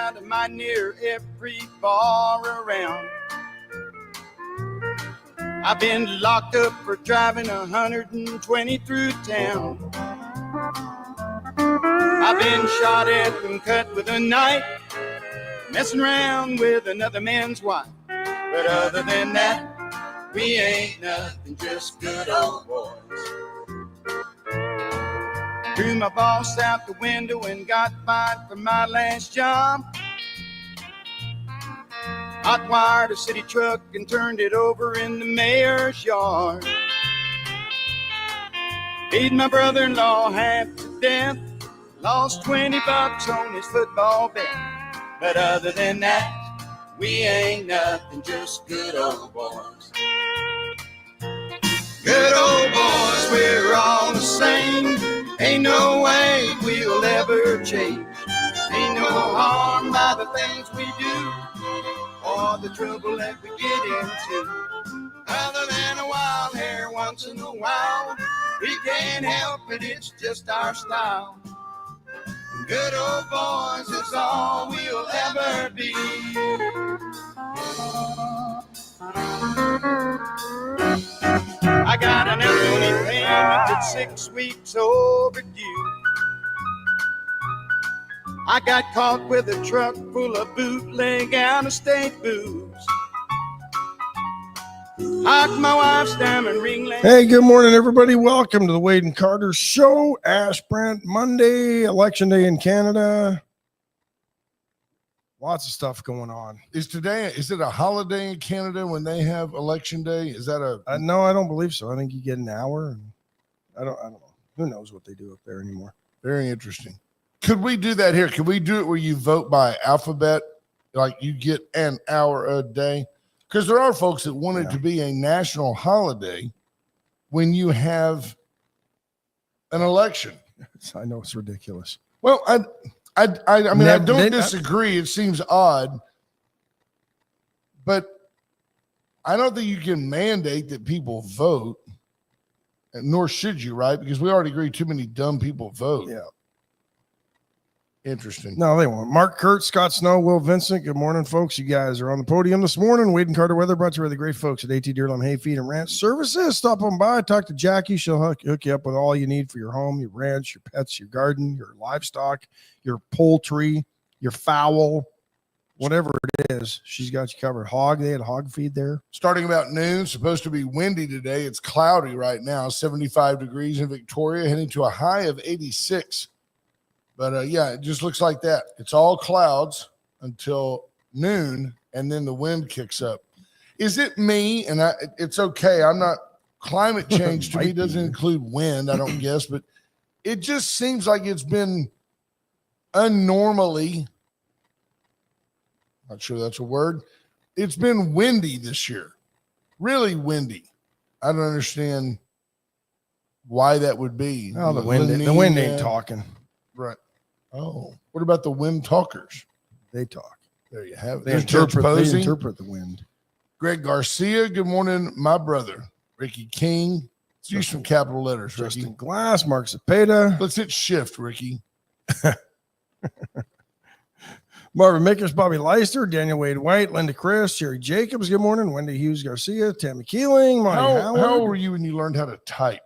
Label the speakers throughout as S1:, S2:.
S1: out of my near every bar around. I've been locked up for driving 120 through town. I've been shot at and cut with a knife, messing around with another man's wife. But other than that, we ain't nothing, just good old boys. Threw my boss out the window and got fired from my last job. Hot-wired a city truck and turned it over in the mayor's yard. Paid my brother-in-law half to death, lost $20 on his football bet. But other than that, we ain't nothing, just good old boys. Good old boys, we're all the same. Ain't no way we'll ever change. Ain't no harm by the things we do or the trouble that we get into. Other than a wild hair once in a while, we can't help it, it's just our style. Good old boys is all we'll ever be. I got an alimony payment that's 6 weeks overdue. I got caught with a truck full of bootleg out-of-state booze. Hocked my wife's diamond ring.
S2: Hey, good morning, everybody. Welcome to the Wade and Carter Show. Ash Brent Monday, Election Day in Canada. Lots of stuff going on.
S3: Is it a holiday in Canada when they have Election Day? Is that a
S2: no, I don't believe so. I think you get an hour, and I don't know. Who knows what they do up there anymore?
S3: Very interesting. Could we do that here? Could we do it where you vote by alphabet? Like you get an hour a day? Because there are folks that want it to be a national holiday when you have an election.
S2: I know it's ridiculous.
S3: Well, I mean, I don't disagree. It seems odd, but I don't think you can mandate that people vote, nor should you, right? Because we already agree too many dumb people vote.
S2: Yeah.
S3: Interesting.
S2: No, they won't. Mark Kurt, Scott Snow, Will Vincent. Good morning, folks. You guys are on the podium this morning. Wade and Carter Weather brought to you by the great folks at AT Deerlawn Hay Feed and Ranch Services. Stop on by, talk to Jackie. She'll hook you up with all you need for your home, your ranch, your pets, your garden, your livestock, your poultry, your fowl, whatever it is. She's got you covered. Hog, they had hog feed there.
S3: Starting about noon, supposed to be windy today. It's cloudy right now, 75 degrees in Victoria, heading to a high of 86. But, yeah, it just looks like that. It's all clouds until noon, and then the wind kicks up. Is it me? And it's okay. I'm not – climate change to me doesn't include wind, I don't guess. But it just seems like it's been unnormally – not sure that's a word. It's been windy this year, really windy. I don't understand why that would be.
S2: Oh, the wind ain't talking.
S3: Right. Oh, what about the wind talkers?
S2: They talk.
S3: There you have it.
S2: They interpret the wind.
S3: Greg Garcia, good morning, my brother. Ricky King. Let's use some capital letters,
S2: Justin
S3: Ricky.
S2: Glass, Mark Cepeda.
S3: Let's hit shift, Ricky.
S2: Marvin Makers, Bobby Leister, Daniel Wade White, Linda Chris, Jerry Jacobs, good morning. Wendy Hughes Garcia, Tammy Keeling, Monty Howard.
S3: How old were you when you learned how to type?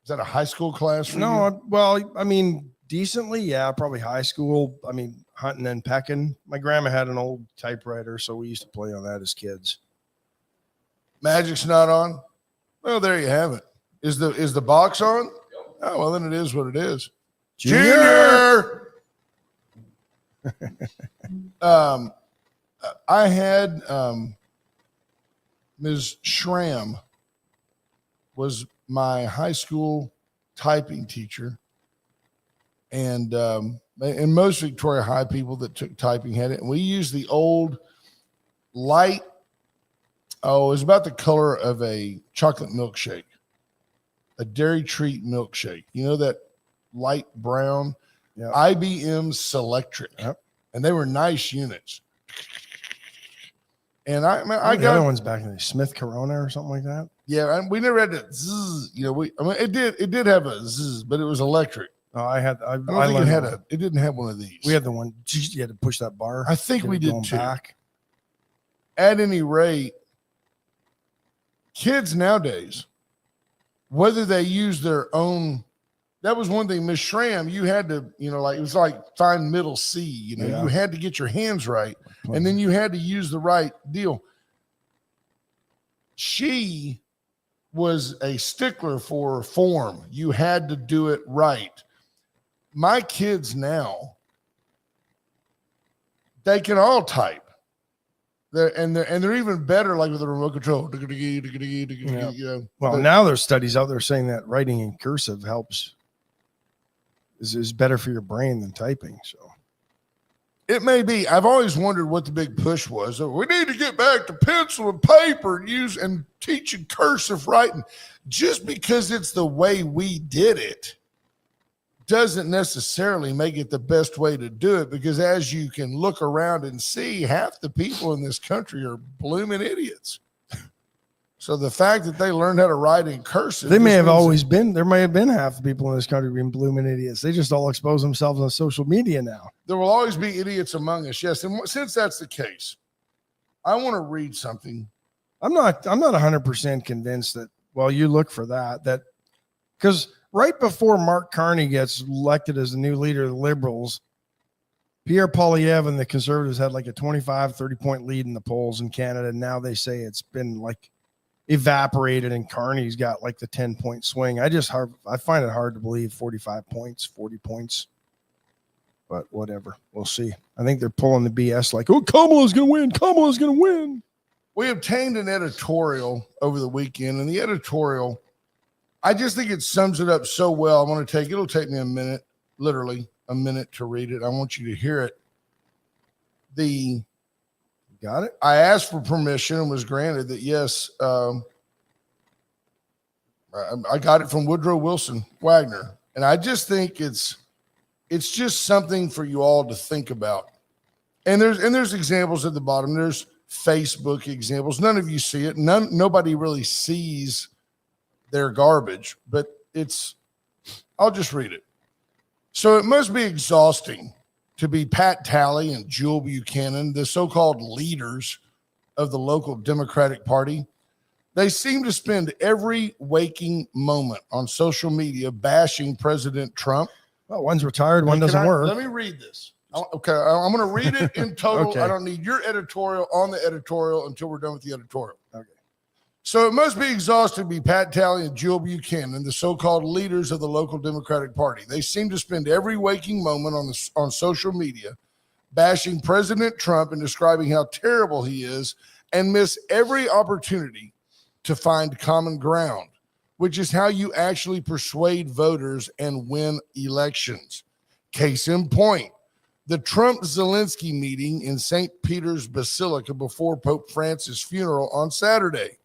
S3: Is that a high school class for you?
S2: Well, I mean, decently, yeah, probably high school. I mean, hunting and pecking. My grandma had an old typewriter, so we used to play on that as kids.
S3: Magic's not on? Well, there you have it. Is the box on? Oh, well, then it is what it is. Junior! I had Ms. Schramm was my high school typing teacher, and most Victoria High people that took typing had it. And we used the old light. Oh, it was about the color of a chocolate milkshake, a Dairy Treat milkshake. You know that light brown, IBM Selectric, and they were nice units. And I got
S2: the other ones back in the Smith Corona or something like that.
S3: Yeah, we never had to zzz. You know, it did have a zzz, but it was electric.
S2: I
S3: don't think
S2: learned
S3: it didn't have one of these.
S2: We had the one, you had to push that bar.
S3: I think we did too.
S2: Back.
S3: At any rate, kids nowadays, whether they use their own, that was one thing. Miss Schramm, you had to, it was like find middle C. You had to get your hands right, and then you had to use the right deal. She was a stickler for form. You had to do it right. My kids now, they can all type. They're even better, like with the remote control.
S2: Well, now there's studies out there saying that writing in cursive is better for your brain than typing. So
S3: it may be. I've always wondered what the big push was. We need to get back to pencil and paper and teaching cursive writing. Just because it's the way we did it doesn't necessarily make it the best way to do it, because as you can look around and see, half the people in this country are blooming idiots. So the fact that they learned how to write in cursive,
S2: there may have been half the people in this country being blooming idiots. They just all expose themselves on social media now.
S3: There will always be idiots among us. Yes. And since that's the case, I want to read something.
S2: I'm not 100% convinced that, well, you look for that because right before Mark Carney gets elected as the new leader of the Liberals, Pierre Poilievre and the Conservatives had like a 30-point lead in the polls in Canada. And now they say it's been like evaporated and Carney's got like the 10-point swing. I find it hard to believe 40 points, but whatever. We'll see. I think they're pulling the BS like, oh, Kamala's going to win.
S3: We obtained an editorial over the weekend, and the editorial, I just think it sums it up so well. It'll take me a minute, literally a minute to read it. I want you to hear it.
S2: Got it?
S3: I asked for permission and was granted that, yes, I got it from Woodrow Wilson Wagner. And I just think it's just something for you all to think about. And there's examples at the bottom. There's Facebook examples. None of you see it. Nobody really sees their garbage, but I'll just read it. So it must be exhausting to be Pat Talley and Jewel Buchanan, the so-called leaders of the local Democratic Party. They seem to spend every waking moment on social media bashing President Trump.
S2: Well, one's retired, one doesn't work.
S3: Let me read this. Okay, I'm going to read it in total.
S2: Okay.
S3: I don't need your editorial on the editorial until we're done with the editorial.
S2: Okay.
S3: So it must be exhausting to be Pat Talley and Jewel Buchanan, the so-called leaders of the local Democratic Party. They seem to spend every waking moment on social media bashing President Trump and describing how terrible he is, and miss every opportunity to find common ground, which is how you actually persuade voters and win elections. Case in point, the Trump-Zelensky meeting in St. Peter's Basilica before Pope Francis' funeral on Saturday.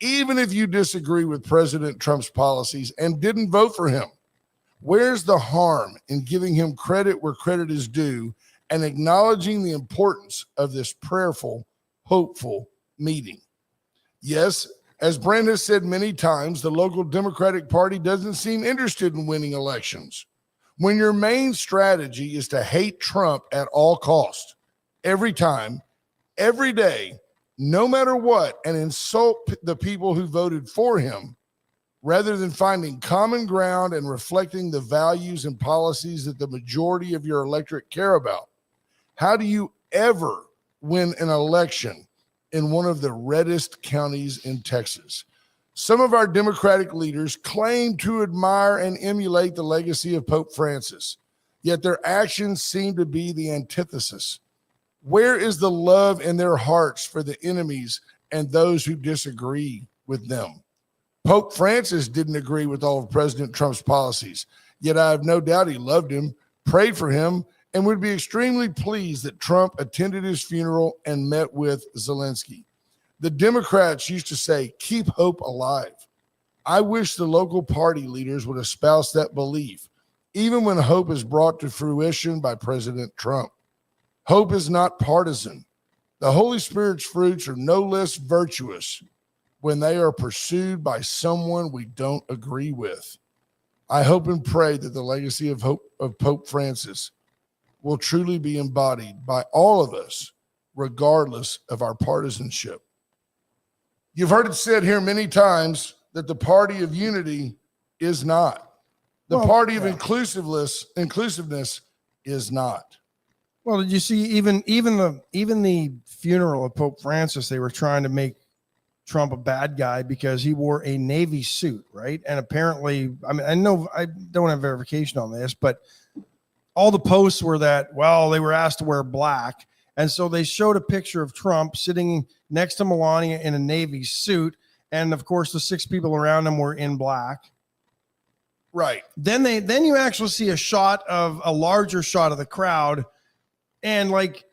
S3: Even if you disagree with President Trump's policies and didn't vote for him, where's the harm in giving him credit where credit is due and acknowledging the importance of this prayerful, hopeful meeting? Yes, as Brent has said many times, the local Democratic Party doesn't seem interested in winning elections. When your main strategy is to hate Trump at all costs, every time, every day, no matter what, and insult the people who voted for him, rather than finding common ground and reflecting the values and policies that the majority of your electorate care about, how do you ever win an election in one of the reddest counties in Texas? Some of our Democratic leaders claim to admire and emulate the legacy of Pope Francis, yet their actions seem to be the antithesis. Where is the love in their hearts for the enemies and those who disagree with them? Pope Francis didn't agree with all of President Trump's policies, yet I have no doubt he loved him, prayed for him, and would be extremely pleased that Trump attended his funeral and met with Zelensky. The Democrats used to say, keep hope alive. I wish the local party leaders would espouse that belief, even when hope is brought to fruition by President Trump. Hope is not partisan. The Holy Spirit's fruits are no less virtuous when they are pursued by someone we don't agree with. I hope and pray that the legacy of hope of Pope Francis will truly be embodied by all of us, regardless of our partisanship. You've heard it said here many times that the party of unity is not. The party of inclusiveness is not.
S2: Well, did you see even the funeral of Pope Francis? They were trying to make Trump a bad guy because he wore a Navy suit, right? And apparently, I mean, I know I don't have verification on this, but all the posts were that, well, they were asked to wear black. And so they showed a picture of Trump sitting next to Melania in a Navy suit. And of course, the 6 people around him were in black.
S3: Right.
S2: Then you actually see a larger shot of the crowd, and like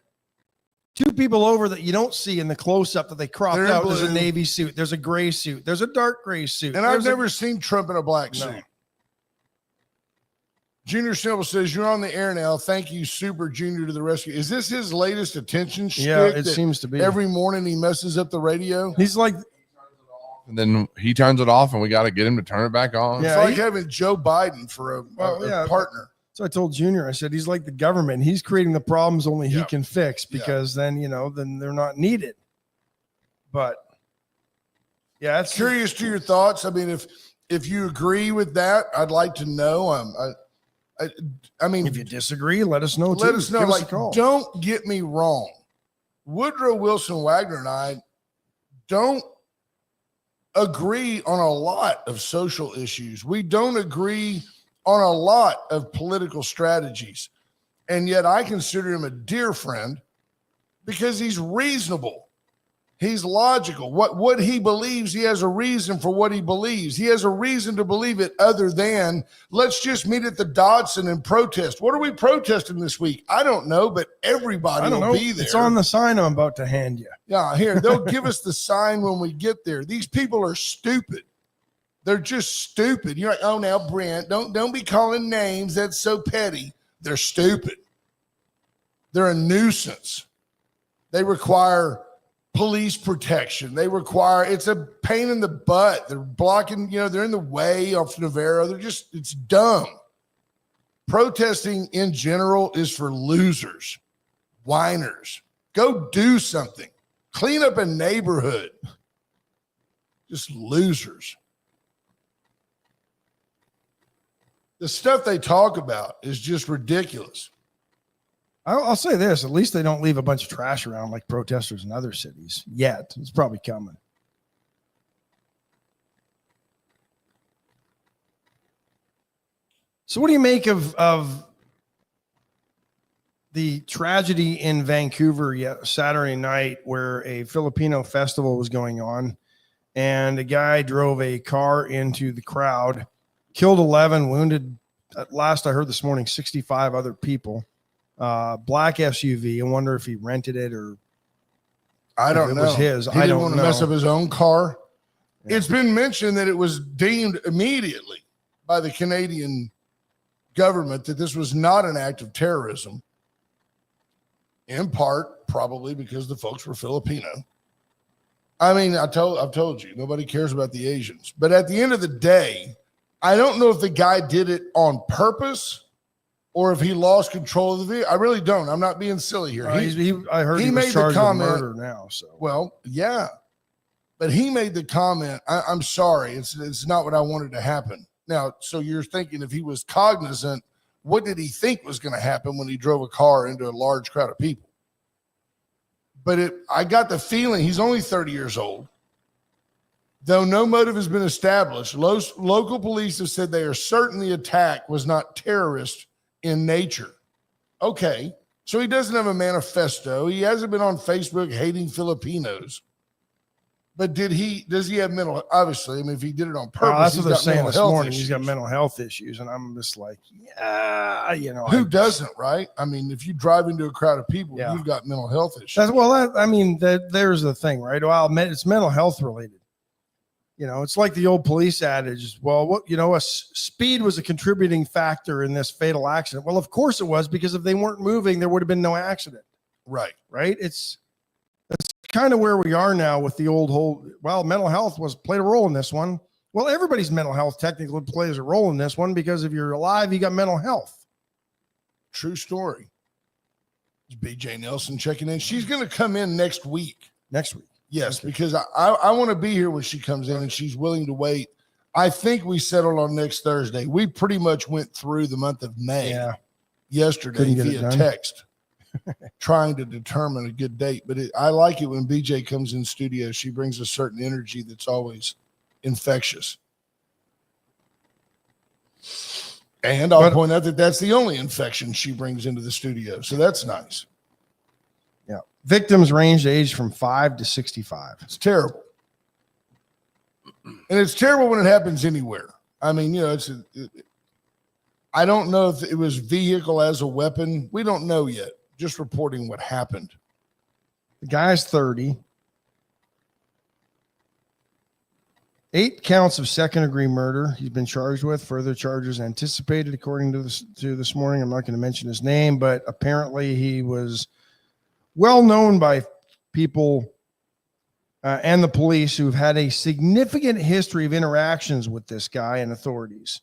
S2: 2 people over that you don't see in the close-up that they cropped out. There's a Navy suit. There's a gray suit. There's a dark gray suit.
S3: And I've never seen Trump in a black suit. Junior Snowball says, "You're on the air now. Thank you, Super Junior to the rescue." Is this his latest attention shtick?
S2: Yeah, it seems to be.
S3: Every morning he messes up the radio.
S2: He's like,
S4: and then he turns it off, and we got to get him to turn it back on.
S3: Yeah, it's like having Joe Biden for a partner.
S2: So I told Junior, I said, he's like the government. He's creating the problems only he can fix, because then they're not needed. But yeah, it's
S3: curious to your thoughts. I mean, if you agree with that, I'd like to know. I mean,
S2: if you disagree, let us know.
S3: Let us know. Like, don't get me wrong. Woodrow Wilson Wagner and I don't agree on a lot of social issues. We don't agree on a lot of political strategies. And yet I consider him a dear friend because he's reasonable. He's logical. What he believes, he has a reason for what he believes. He has a reason to believe it other than, let's just meet at the Dodson and protest. What are we protesting this week? I don't know, but everybody will be there.
S2: It's on the sign I'm about to hand you.
S3: Yeah, here, they'll give us the sign when we get there. These people are stupid. They're just stupid. You're like, oh, now, Brent, don't be calling names. That's so petty. They're stupid. They're a nuisance. They require police protection. It's a pain in the butt. They're blocking, they're in the way off Navarro. It's dumb. Protesting in general is for losers, whiners. Go do something. Clean up a neighborhood. Just losers. The stuff they talk about is just ridiculous.
S2: I'll say this, at least they don't leave a bunch of trash around like protesters in other cities yet. It's probably coming. So what do you make of the tragedy in Vancouver Saturday night, where a Filipino festival was going on and a guy drove a car into the crowd, killed 11, wounded, at last I heard this morning, 65 other people. Black SUV. I wonder if he rented it or
S3: I don't know.
S2: It was his.
S3: He didn't want to mess up his own car. Yeah. It's been mentioned that it was deemed immediately by the Canadian government that this was not an act of terrorism. In part, probably because the folks were Filipino. I mean, I've told you, nobody cares about the Asians. But at the end of the day, I don't know if the guy did it on purpose or if he lost control of the vehicle. I really don't. I'm not being silly here.
S2: I heard he was charged with murder now. So,
S3: well, yeah, but he made the comment. I'm sorry, it's not what I wanted to happen. Now, so you're thinking if he was cognizant, what did he think was going to happen when he drove a car into a large crowd of people? But I got the feeling he's only 30 years old. Though no motive has been established, local police have said they are certain the attack was not terrorist in nature. Okay, so he doesn't have a manifesto. He hasn't been on Facebook hating Filipinos. But does he have mental? Obviously, I mean, if he did it on purpose,
S2: that's what they're saying this morning. He's got mental health issues, and I'm just like,
S3: who doesn't, right? I mean, if you drive into a crowd of people, you've got mental health issues.
S2: There's the thing, right? Well, it's mental health related. It's like the old police adage. Well, speed was a contributing factor in this fatal accident. Well, of course it was, because if they weren't moving, there would have been no accident.
S3: Right.
S2: Right. That's kind of where we are now with the mental health played a role in this one. Well, everybody's mental health technically plays a role in this one because if you're alive, you got mental health.
S3: True story. It's BJ Nelson checking in. She's going to come in next week.
S2: Next week.
S3: Yes, because I want to be here when she comes in and she's willing to wait. I think we settled on next Thursday. We pretty much went through the month of May yesterday via text, trying to determine a good date. But I like it when BJ comes in studio. She brings a certain energy that's always infectious. And I'll point out that that's the only infection she brings into the studio. So that's nice.
S2: Yeah. Victims range age from 5 to 65.
S3: It's terrible. And it's terrible when it happens anywhere. I mean, I don't know if it was vehicle as a weapon. We don't know yet. Just reporting what happened.
S2: The guy's 30. 8 counts of second-degree murder he's been charged with. Further charges anticipated, according to this morning. I'm not going to mention his name, but apparently he was well known by people and the police who've had a significant history of interactions with this guy and authorities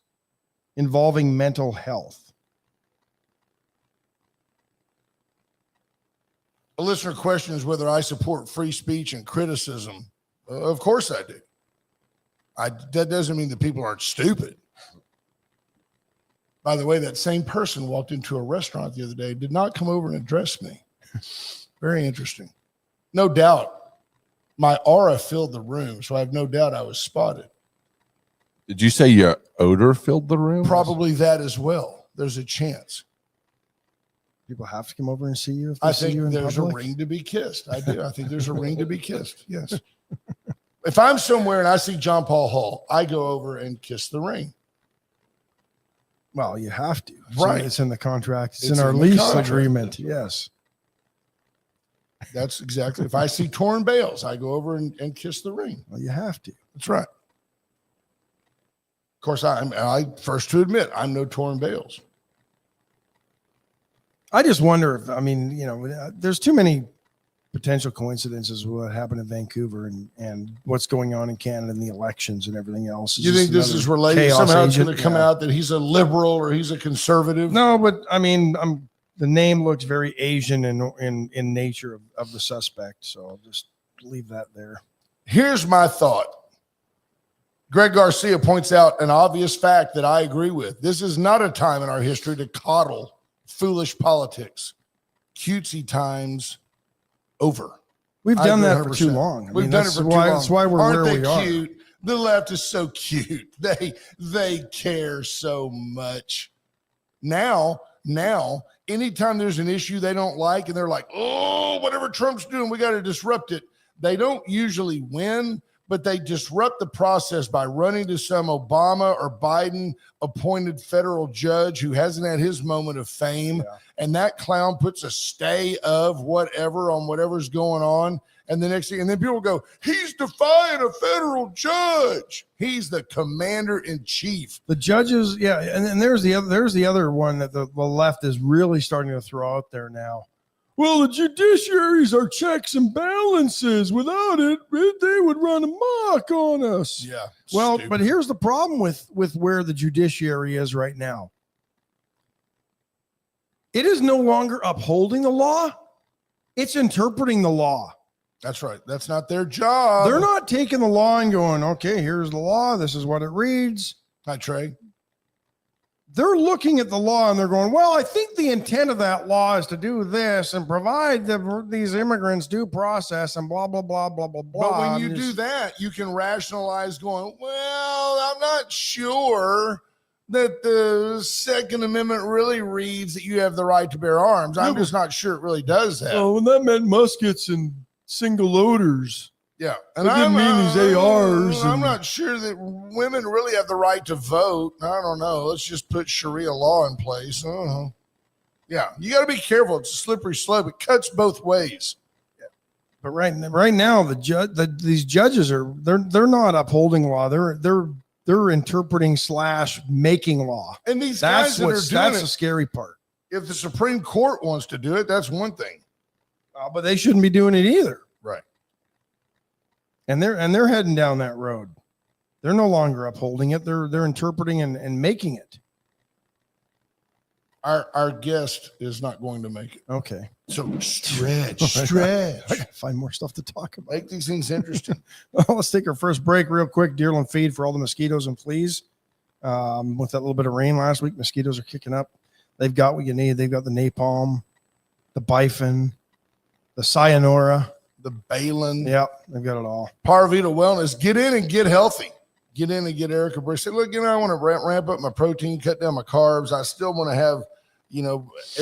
S2: involving mental health.
S3: A listener questions whether I support free speech and criticism. Of course I do. That doesn't mean that people aren't stupid. By the way, that same person walked into a restaurant the other day, did not come over and address me. Very interesting. No doubt my aura filled the room, so I have no doubt I was spotted.
S4: Did you say your odor filled the room?
S3: Probably that as well. There's a chance.
S2: People have to come over and see you if they
S3: I
S2: see
S3: think
S2: you in
S3: there's
S2: public?
S3: a ring to be kissed. I do. I think there's a ring to be kissed. Yes. If I'm somewhere and I see John Paul Hall, I go over and kiss the ring.
S2: Well, you have to.
S3: Right.
S2: It's in the contract. It's
S3: It's
S2: in our
S3: in the
S2: lease
S3: contract.
S2: agreement. Yes.
S3: That's exactly. If I see torn bales, I go over and kiss the ring.
S2: Well, you have to.
S3: That's right. Of course, I first to admit I'm no torn bales.
S2: I just wonder if, there's too many potential coincidences with what happened in Vancouver and what's going on in Canada and the elections and everything else.
S3: Do you think this is related? Somehow it's going to come out that he's a liberal or he's a conservative?
S2: No, but the name looks very Asian in nature of the suspect. So I'll just leave that there.
S3: Here's my thought. Greg Garcia points out an obvious fact that I agree with. This is not a time in our history to coddle foolish politics. Cutesy times over.
S2: We've done that for too long.
S3: We've done it for too long.
S2: That's why we're
S3: Aren't
S2: where
S3: they
S2: we are.
S3: cute? The left is so cute. They care so much. Now, anytime there's an issue they don't like and they're like, oh, whatever Trump's doing, we got to disrupt it. They don't usually win, but they disrupt the process by running to some Obama or Biden appointed federal judge who hasn't had his moment of fame. Yeah. And that clown puts a stay of whatever on whatever's going on. And the next thing, and then people go, he's defying a federal judge. He's the commander in chief.
S2: The judges, yeah. And there's the other one that the left is really starting to throw out there now. Well, the judiciaries are checks and balances. Without it, they would run amok on us.
S3: Yeah.
S2: Well,
S3: stupid.
S2: but here's the problem with where the judiciary is right now. It is no longer upholding the law. It's interpreting the law.
S3: That's right. That's not their job.
S2: They're not taking the law and going, okay, here's the law. This is what it reads.
S3: Hi, Trey.
S2: They're looking at the law and they're going, well, I think the intent of that law is to do this and provide these immigrants due process and blah, blah, blah, blah, blah, blah.
S3: But when you do that, you can rationalize going, well, I'm not sure that the Second Amendment really reads that you have the right to bear arms. I'm just not sure it really does that.
S2: Oh, and that meant muskets and single loaders.
S3: Yeah.
S2: And I didn't mean these ARs.
S3: I'm not sure that women really have the right to vote. I don't know. Let's just put Sharia law in place. I don't know. Yeah. You got to be careful. It's a slippery slope. It cuts both ways.
S2: Yeah. But right now, these judges they're not upholding law. They're interpreting / making law.
S3: And these guys that's
S2: the scary part.
S3: If the Supreme Court wants to do it, that's one thing.
S2: But they shouldn't be doing it either.
S3: Right.
S2: And they're heading down that road. They're no longer upholding it. They're interpreting and making it.
S3: Our guest is not going to make it.
S2: Okay.
S3: So stretch.
S2: I gotta find more stuff to talk about.
S3: Make these things interesting.
S2: Well, let's take our first break real quick. Deerland feed for all the mosquitoes and fleas. With that little bit of rain last week, mosquitoes are kicking up. They've got what you need. They've got the napalm, the bifin, the Sayonara,
S3: The Balin.
S2: Yeah, they've got it all.
S3: Parvita Wellness. Get in and get healthy. Get in and get Erica Brick. Say, look, I want to ramp up my protein, cut down my carbs. I still want to have,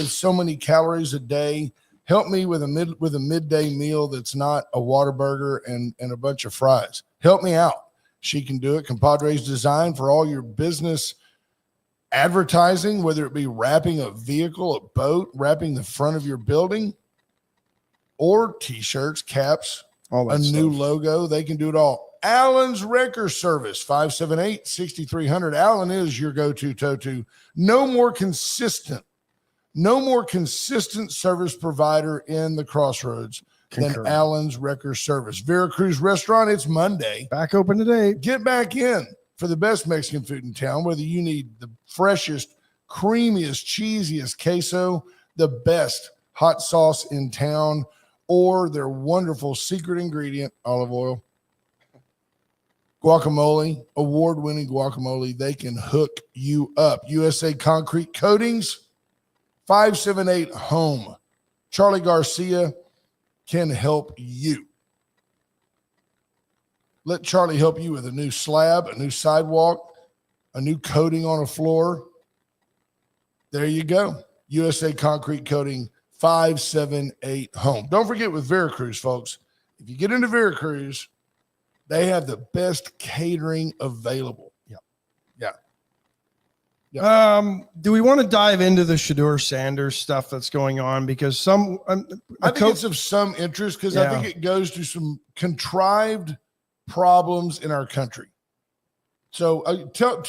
S3: so many calories a day. Help me with a midday meal that's not a Whataburger and a bunch of fries. Help me out. She can do it. Compadre's Design for all your business advertising, whether it be wrapping a vehicle, a boat, wrapping the front of your building, or T-shirts, caps,
S2: All that
S3: a new
S2: stuff.
S3: logo. They can do it all. Allen's Wrecker Service, 578-6300. Allen is your go-to toe-to. No more consistent service provider in the Crossroads
S2: Concur.
S3: than Allen's Wrecker Service. Veracruz Restaurant, it's Monday.
S2: Back open today.
S3: Get back in for the best Mexican food in town, whether you need the freshest, creamiest, cheesiest queso, the best hot sauce in town, or their wonderful secret ingredient, olive oil. Guacamole, award-winning guacamole. They can hook you up. USA Concrete Coatings, 578-HOME. Charlie Garcia can help you. Let Charlie help you with a new slab, a new sidewalk, a new coating on a floor. There you go. USA Concrete Coating, 578-HOME. Don't forget with Veracruz, folks, if you get into Veracruz, they have the best catering available. Yeah.
S2: Do we want to dive into the Shedeur Sanders stuff that's going on? Because some,
S3: I think it's of some interest because I think it goes to some contrived problems in our country. So tell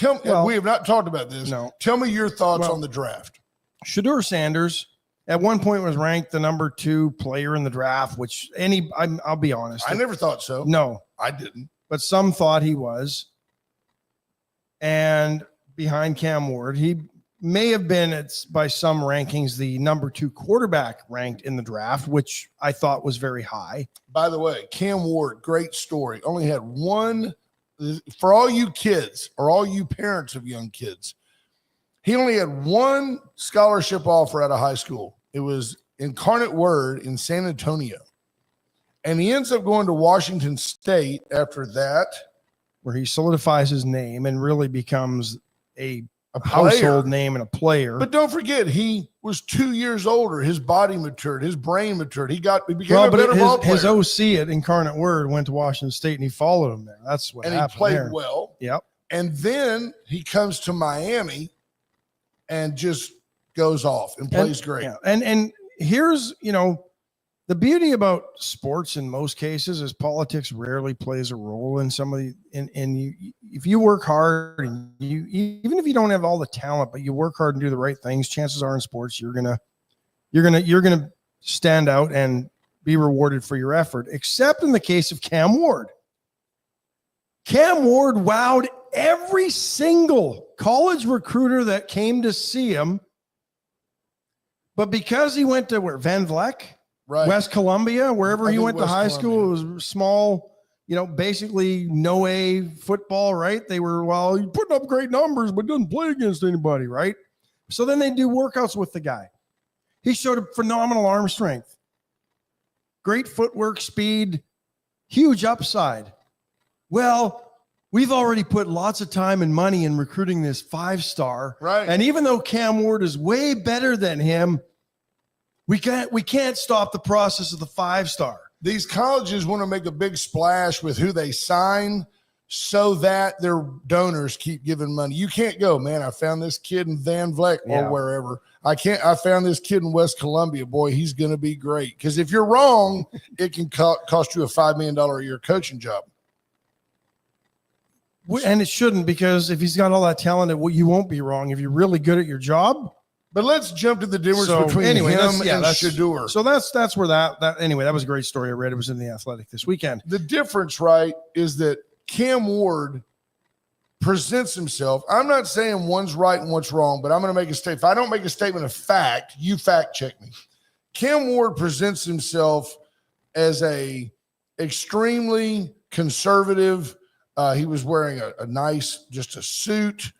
S3: we have not talked about this.
S2: No.
S3: Tell me your thoughts on the draft.
S2: Shedeur Sanders at one point was ranked the number 2 player in the draft, which I'll be honest.
S3: I never thought so.
S2: No,
S3: I didn't.
S2: but some thought he was. And behind Cam Ward, he may have been, by some rankings, the number 2 quarterback ranked in the draft, which I thought was very high.
S3: By the way, Cam Ward, great story. Only had one, for all you kids or all you parents of young kids, he only had one scholarship offer out of high school. It was Incarnate Word in San Antonio. And he ends up going to Washington State after that.
S2: Where he solidifies his name and really becomes a
S3: player.
S2: household name and a player.
S3: But don't forget, he was 2 years older. His body matured. His brain matured. He became a better ball player.
S2: His OC at Incarnate Word went to Washington State, and he followed him there. That's what happened.
S3: And he played
S2: there.
S3: well.
S2: Yep.
S3: And then he comes to Miami and just goes off and plays great.
S2: Yeah. And here's, the beauty about sports in most cases is politics rarely plays a role in some of the, if you work hard and even if you don't have all the talent, but you work hard and do the right things, chances are in sports, you're going to stand out and be rewarded for your effort, except in the case of Cam Ward. Cam Ward wowed every single college recruiter that came to see him. But because he went to Van Vleck,
S3: Right.
S2: West Columbia, wherever he went to
S3: West
S2: high
S3: Columbia.
S2: school, it was small, basically no A football, right? They were, he's putting up great numbers, but doesn't play against anybody, right? So then they do workouts with the guy. He showed a phenomenal arm strength, great footwork, speed, huge upside. Well, we've already put lots of time and money in recruiting this 5-star.
S3: Right.
S2: And even though Cam Ward is way better than him, we can't stop the process of the 5-star.
S3: These colleges want to make a big splash with who they sign so that their donors keep giving money. You can't go, man, I found this kid in Van Vleck or wherever. I found this kid in West Columbia. Boy, he's going to be great. Because if you're wrong, it can cost you a $5 million a year coaching job.
S2: And it shouldn't, because if he's got all that talent, you won't be wrong. If you're really good at your job.
S3: But let's jump to the difference between him and Shedeur.
S2: So that's where that was a great story I read. It was in The Athletic this weekend.
S3: The difference, right, is that Cam Ward presents himself, I'm not saying one's right and one's wrong, but I'm going to make a statement. If I don't make a statement of fact, you fact check me. Cam Ward presents himself as a extremely conservative. He was wearing a nice, just a suit.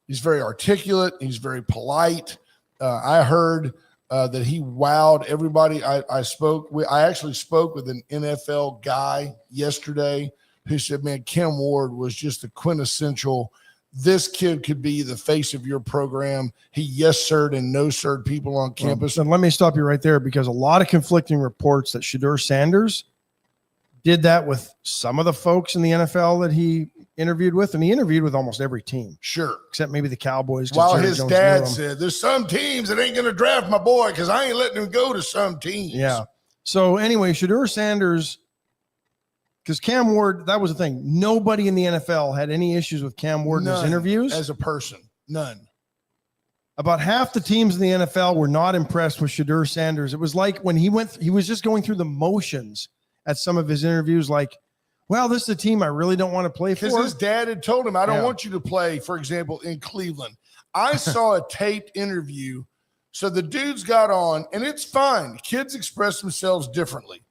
S3: He's very articulate. He's very polite. I heard that he wowed everybody. I actually spoke with an NFL guy yesterday who said, man, Cam Ward was just the quintessential. This kid could be the face of your program. He yes sir'd and no sir'd people on campus.
S2: And let me stop you right there, because a lot of conflicting reports that Shedeur Sanders did that with some of the folks in the NFL that he interviewed with, and he interviewed with almost every team.
S3: Sure.
S2: Except maybe the Cowboys.
S3: While his dad said, there's some teams that ain't going to draft my boy because I ain't letting him go to some teams.
S2: Yeah. So anyway, Shedeur Sanders, because Cam Ward, that was the thing. Nobody in the NFL had any issues with Cam Ward in his interviews.
S3: As a person, none.
S2: About half the teams in the NFL were not impressed with Shedeur Sanders. It was like when he was just going through the motions at some of his interviews, like, well, this is a team I really don't want to play for.
S3: Because his dad had told him, I don't want you to play, for example, in Cleveland. I saw a taped interview. So the dudes got on, and it's fine. Kids express themselves differently,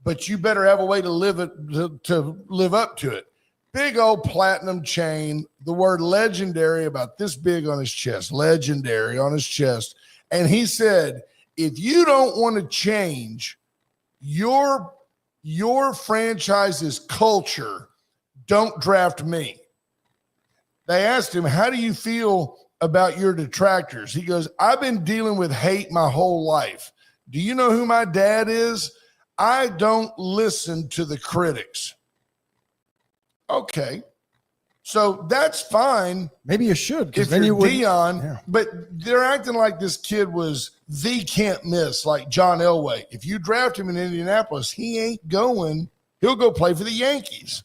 S3: but you better have a way to live up to it. Big old platinum chain, the word legendary about this big on his chest, legendary on his chest. And he said, if you don't want to change your franchise's culture, don't draft me. They asked him, how do you feel about your detractors? He goes, I've been dealing with hate my whole life. Do you know who my dad is? I don't listen to the critics. Okay. So that's fine.
S2: Maybe you should.
S3: If
S2: then
S3: you're
S2: you
S3: Dion, but they're acting like this kid was the can't miss, like John Elway. If you draft him in Indianapolis, he ain't going. He'll go play for the Yankees.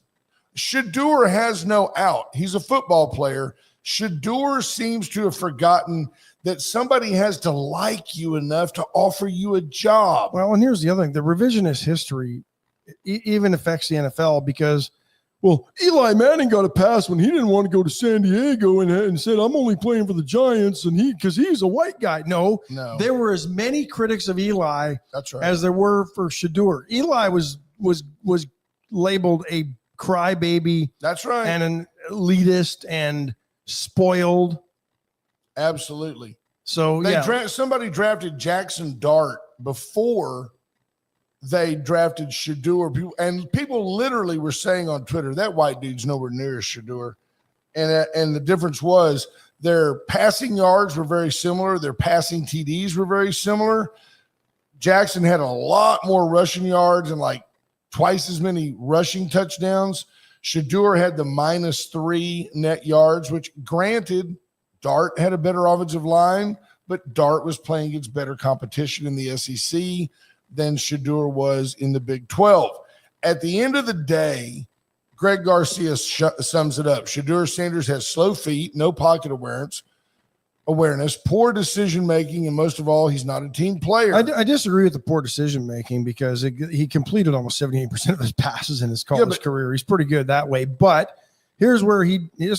S3: Shedeur has no out. He's a football player. Shedeur seems to have forgotten that somebody has to like you enough to offer you a job.
S2: Well, and here's the other thing. The revisionist history even affects the NFL because, well, Eli Manning got a pass when he didn't want to go to San Diego and said, I'm only playing for the Giants and because he's a white guy. No, there were as many critics of Eli as there were for Shedeur. Eli was labeled a crybaby.
S3: That's right.
S2: And an elitist and spoiled.
S3: Absolutely.
S2: So
S3: somebody drafted Jackson Dart before they drafted Shedeur, and people literally were saying on Twitter that white dude's nowhere near as Shedeur, and the difference was their passing yards were very similar, their passing TDs were very similar. Jackson had a lot more rushing yards and like twice as many rushing touchdowns. Shedeur had the -3 net yards, which granted, Dart had a better offensive line, but Dart was playing against better competition in the SEC than Shedeur was in the Big 12. At the end of the day, Greg Garcia sums it up. Shedeur Sanders has slow feet, no pocket awareness, poor decision-making, and most of all, he's not a team player.
S2: I disagree with the poor decision-making because he completed almost 78% of his passes in his college career. He's pretty good that way, but this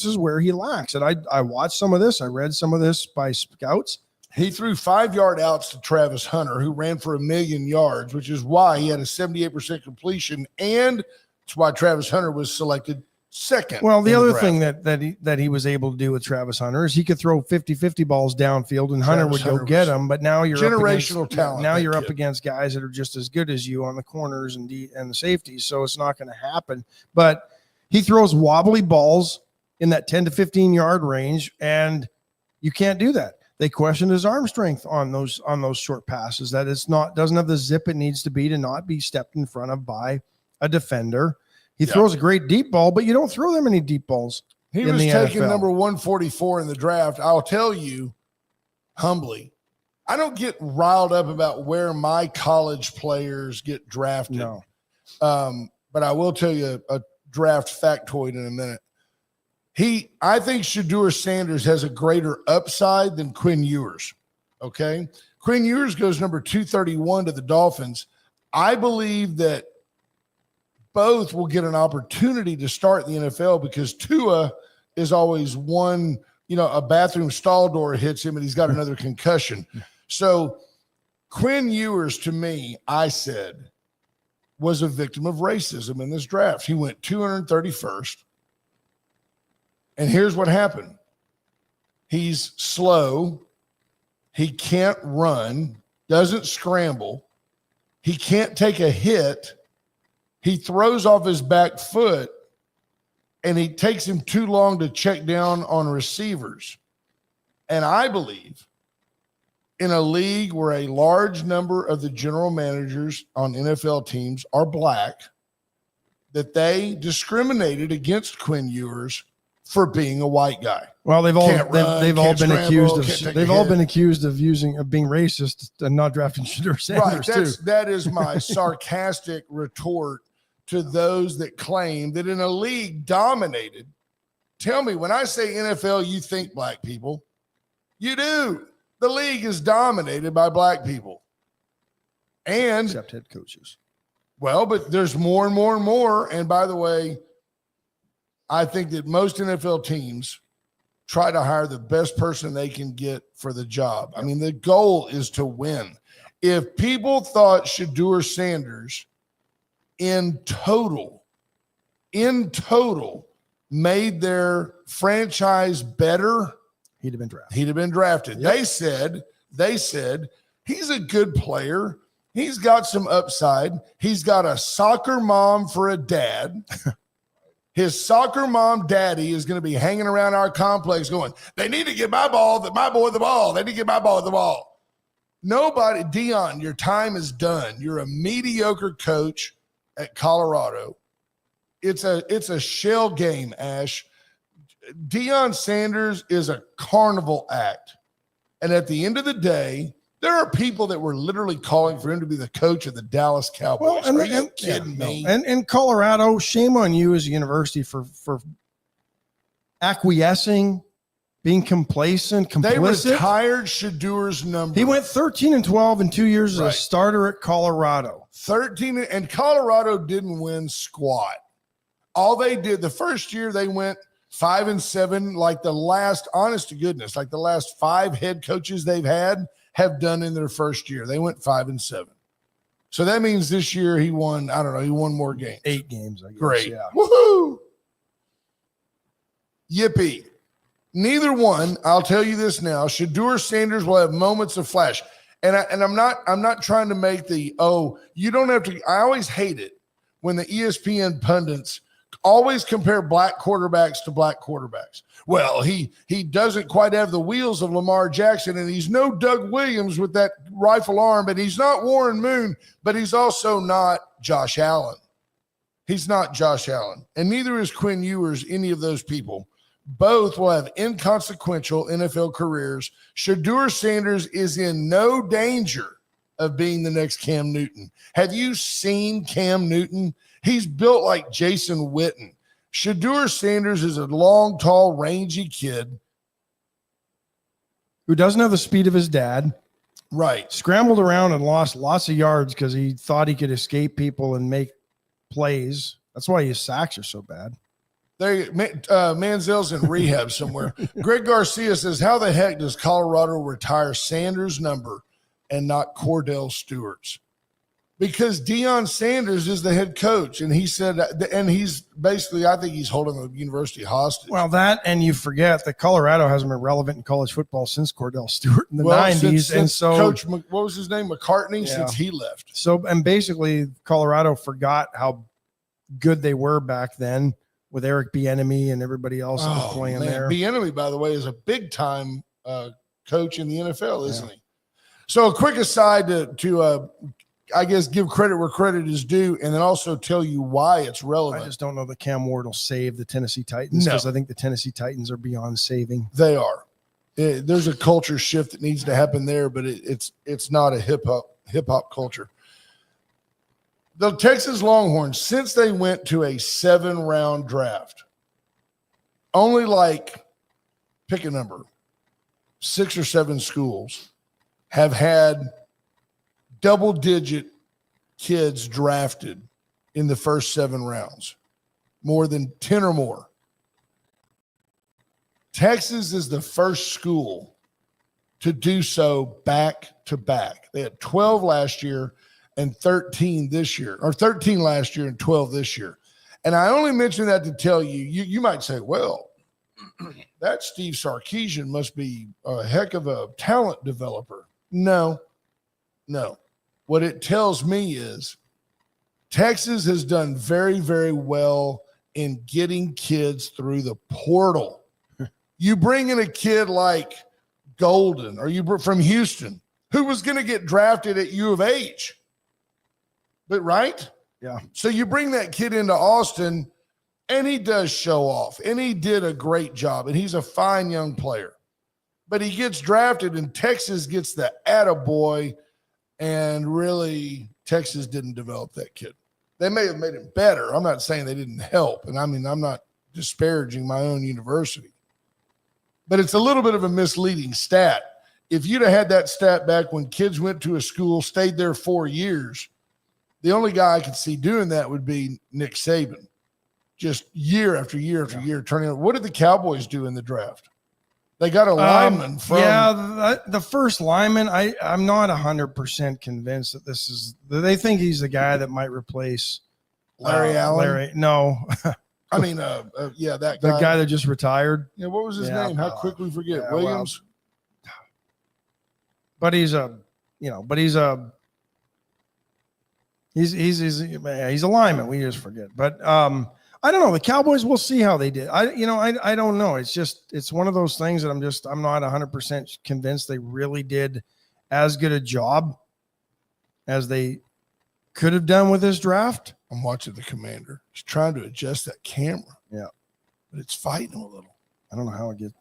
S2: is where he lacks. And I watched some of this. I read some of this by scouts.
S3: He threw 5-yard outs to Travis Hunter, who ran for 1,000,000 yards, which is why he had a 78% completion, and it's why Travis Hunter was selected second.
S2: Well, the other thing that he was able to do with Travis Hunter is he could throw 50-50 balls downfield, and Hunter would go get them. But now you're
S3: generational talent.
S2: Now you're up against guys that are just as good as you on the corners and the safeties, so it's not going to happen. But he throws wobbly balls in that 10 to 15-yard range, and you can't do that. They questioned his arm strength on those short passes, that doesn't have the zip it needs to be to not be stepped in front of by a defender. He throws a great deep ball, but you don't throw that many deep balls.
S3: He was taking number 144 in the draft. I'll tell you humbly, I don't get riled up about where my college players get drafted.
S2: No.
S3: But I will tell you a draft factoid in a minute. I think Shedeur Sanders has a greater upside than Quinn Ewers. Okay. Quinn Ewers goes number 231 to the Dolphins. I believe that both will get an opportunity to start in the NFL because Tua is always one, a bathroom stall door hits him and he's got another concussion. So Quinn Ewers, to me, I said, was a victim of racism in this draft. He went 231st. And here's what happened. He's slow. He can't run, doesn't scramble. He can't take a hit. He throws off his back foot, and it takes him too long to check down on receivers. And I believe in a league where a large number of the general managers on NFL teams are black, that they discriminated against Quinn Ewers for being a white guy.
S2: Well, they've all been accused of being racist and not drafting Shedeur Sanders.
S3: Right. That is my sarcastic retort to those that claim that in a league dominated. Tell me, when I say NFL, you think black people. You do. The league is dominated by black people. And
S2: except head coaches.
S3: Well, but there's more and more and more. And by the way, I think that most NFL teams try to hire the best person they can get for the job. I mean, the goal is to win. If people thought Shedeur Sanders in total made their franchise better,
S2: he'd have been drafted.
S3: Yep. They said he's a good player. He's got some upside. He's got a soccer mom for a dad. His soccer mom daddy is going to be hanging around our complex going, they need to get my boy the ball. They need to get my boy the ball. Nobody, Deion, your time is done. You're a mediocre coach at Colorado. It's a shell game, Ash. Deion Sanders is a carnival act. And at the end of the day, there are people that were literally calling for him to be the coach of the Dallas Cowboys. Are you kidding me?
S2: And Colorado, shame on you as a university for acquiescing, being complacent, complicit.
S3: They retired Shedeur's number.
S2: He went 13-12 in 2 years as a starter at Colorado.
S3: 13, and Colorado didn't win squat. All they did, the first year they went 5-7, like the last, honest to goodness, like the last 5 head coaches they've had have done in their first year. They went 5-7. So that means this year he won, I don't know, he won more games.
S2: 8 games, I guess.
S3: Great.
S2: Yeah.
S3: Woohoo! Yippee. Neither one, I'll tell you this now, Shedeur Sanders will have moments of flash. And I'm not trying to make you don't have to. I always hate it when the ESPN pundits always compare black quarterbacks to black quarterbacks. Well, he doesn't quite have the wheels of Lamar Jackson, and he's no Doug Williams with that rifle arm, and he's not Warren Moon, but he's also not Josh Allen. He's not Josh Allen, and neither is Quinn Ewers, any of those people. Both will have inconsequential NFL careers. Shedeur Sanders is in no danger of being the next Cam Newton. Have you seen Cam Newton? He's built like Jason Witten. Shedeur Sanders is a long, tall, rangy kid
S2: who doesn't have the speed of his dad.
S3: Right.
S2: Scrambled around and lost lots of yards because he thought he could escape people and make plays. That's why his sacks are so bad.
S3: Manziel's in rehab somewhere. Greg Garcia says, how the heck does Colorado retire Sanders' number and not Cordell Stewart's? Because Deion Sanders is the head coach, and he said, and he's basically, I think he's holding the university hostage.
S2: Well, that, and you forget that Colorado hasn't been relevant in college football since Cordell Stewart in the 90s.
S3: Since Coach, what was his name, McCartney, since he left.
S2: So, and basically, Colorado forgot how good they were back then with Eric Bieniemy and everybody else that was playing there.
S3: Bieniemy, by the way, is a big-time coach in the NFL, isn't he? So, a quick aside to I guess, give credit where credit is due, and then also tell you why it's relevant.
S2: I just don't know that Cam Ward will save the Tennessee Titans because I think the Tennessee Titans are beyond saving.
S3: They are. There's a culture shift that needs to happen there, but it's not a hip hop culture. The Texas Longhorns, since they went to a 7-round draft, only pick a number, 6 or 7 schools have had double-digit kids drafted in the first 7 rounds, more than 10 or more. Texas is the first school to do so back to back. They had 12 last year and 13 this year, or 13 last year and 12 this year. And I only mention that to tell you might say, well, that Steve Sarkisian must be a heck of a talent developer. No. What it tells me is Texas has done very, very well in getting kids through the portal. You bring in a kid like Golden, or you from Houston, who was going to get drafted at U of H. But right?
S2: Yeah.
S3: So you bring that kid into Austin, and he does show off, and he did a great job, and he's a fine young player. But he gets drafted, and Texas gets the attaboy, and really Texas didn't develop that kid. They may have made him better. I'm not saying they didn't help, and I mean, I'm not disparaging my own university. But it's a little bit of a misleading stat. If you'd have had that stat back when kids went to a school, stayed there 4 years, the only guy I could see doing that would be Nick Saban. Just year after year after year turning out. What did the Cowboys do in the draft? They got a lineman from.
S2: Yeah, the first lineman, I'm not 100% convinced that this is. They think he's the guy that might replace
S3: Larry Allen.
S2: No.
S3: I mean, that guy.
S2: The guy that just retired.
S3: Yeah, what was his name? How quickly forget?
S2: Yeah,
S3: Williams.
S2: Well, but he's a lineman. We just forget. But I don't know. The Cowboys, we'll see how they did. I don't know. It's one of those things that I'm not 100% convinced they really did as good a job as they could have done with this draft.
S3: I'm watching the Commander. He's trying to adjust that camera.
S2: Yeah.
S3: But it's fighting him a little.
S2: I don't know how it gets.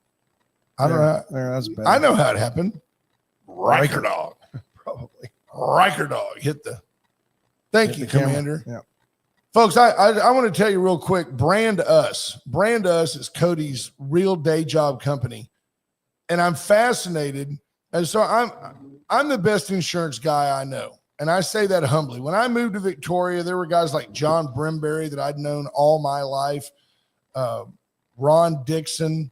S3: I don't know.
S2: That's better.
S3: I know how it happened. Riker Dog.
S2: Probably.
S3: Riker Dog hit the. Thank you, Commander.
S2: Yeah.
S3: Folks, I want to tell you real quick, Brand Us. Brand Us is Cody's real day job company. And I'm fascinated. And so I'm the best insurance guy I know. And I say that humbly. When I moved to Victoria, there were guys like John Brimberry that I'd known all my life, Ron Dixon,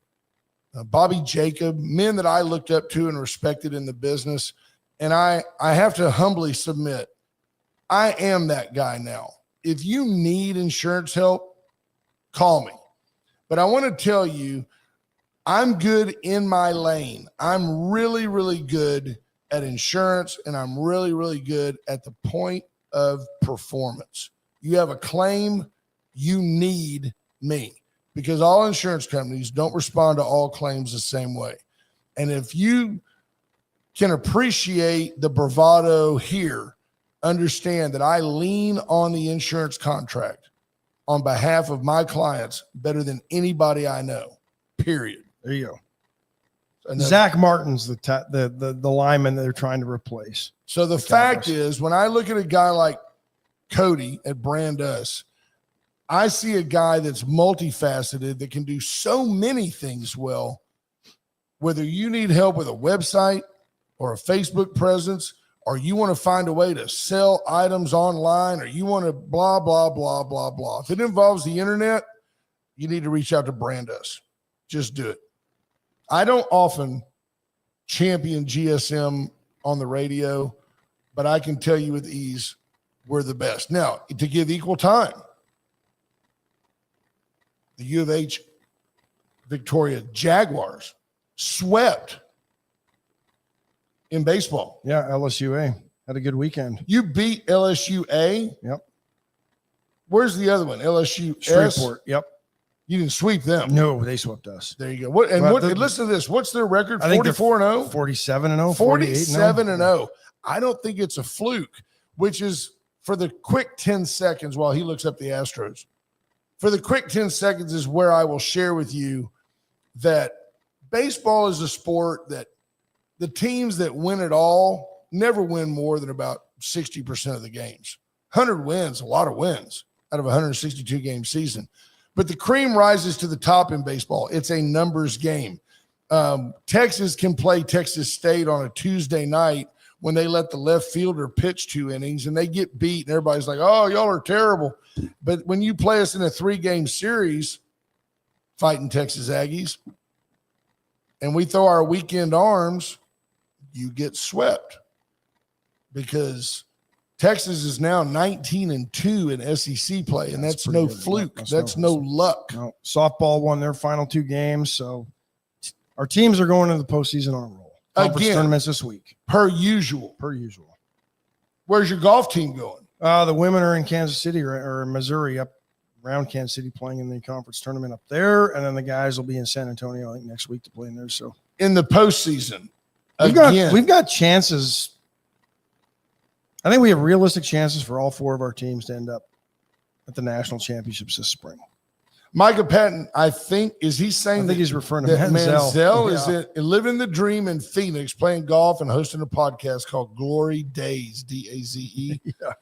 S3: Bobby Jacob, men that I looked up to and respected in the business. And I have to humbly submit, I am that guy now. If you need insurance help, call me. But I want to tell you, I'm good in my lane. I'm really, really good at insurance, and I'm really, really good at the point of performance. You have a claim, you need me, because all insurance companies don't respond to all claims the same way. And if you can appreciate the bravado here, understand that I lean on the insurance contract on behalf of my clients better than anybody I know, period.
S2: There you go. Zach Martin's the lineman that they're trying to replace.
S3: So the fact is, when I look at a guy like Cody at Brand Us, I see a guy that's multifaceted that can do so many things well. Whether you need help with a website or a Facebook presence, or you want to find a way to sell items online, or you want to blah, blah, blah, blah, blah. If it involves the internet, you need to reach out to Brand Us. Just do it. I don't often champion GSM on the radio, but I can tell you with ease, we're the best. Now, to give equal time, the U of H Victoria Jaguars swept in baseball.
S2: Yeah, LSUA had a good weekend.
S3: You beat LSUA.
S2: Yep.
S3: Where's the other one? LSU
S2: Shreveport. Yep.
S3: You didn't sweep them.
S2: No, they swept us.
S3: There you go. Listen to this. What's their record? 44-0?
S2: 47-0.
S3: 47-0. I don't think it's a fluke, which is for the quick 10 seconds while he looks up the Astros. For the quick 10 seconds is where I will share with you that baseball is a sport that the teams that win it all never win more than about 60% of the games. 100 wins, a lot of wins out of a 162-game season. But the cream rises to the top in baseball. It's a numbers game. Texas can play Texas State on a Tuesday night when they let the left fielder pitch 2 innings and they get beat and everybody's like, oh, y'all are terrible. But when you play us in a 3-game series fighting Texas Aggies and we throw our weekend arms, you get swept because Texas is now 19-2 in SEC play, and that's no fluke. That's no luck.
S2: No. Softball won their final 2 games, so our teams are going into the postseason on a roll. Conference tournaments this week.
S3: Per usual. Where's your golf team going?
S2: The women are in Kansas City or Missouri, up around Kansas City, playing in the conference tournament up there, and then the guys will be in San Antonio, I think, next week to play in there. So
S3: in the postseason,
S2: we've got chances. I think we have realistic chances for all 4 of our teams to end up at the national championships this spring.
S3: Micah Patton, I think he's referring to Manziel is living the dream in Phoenix, playing golf and hosting a podcast called Glory Days, D-A-Z-E.
S2: Yeah.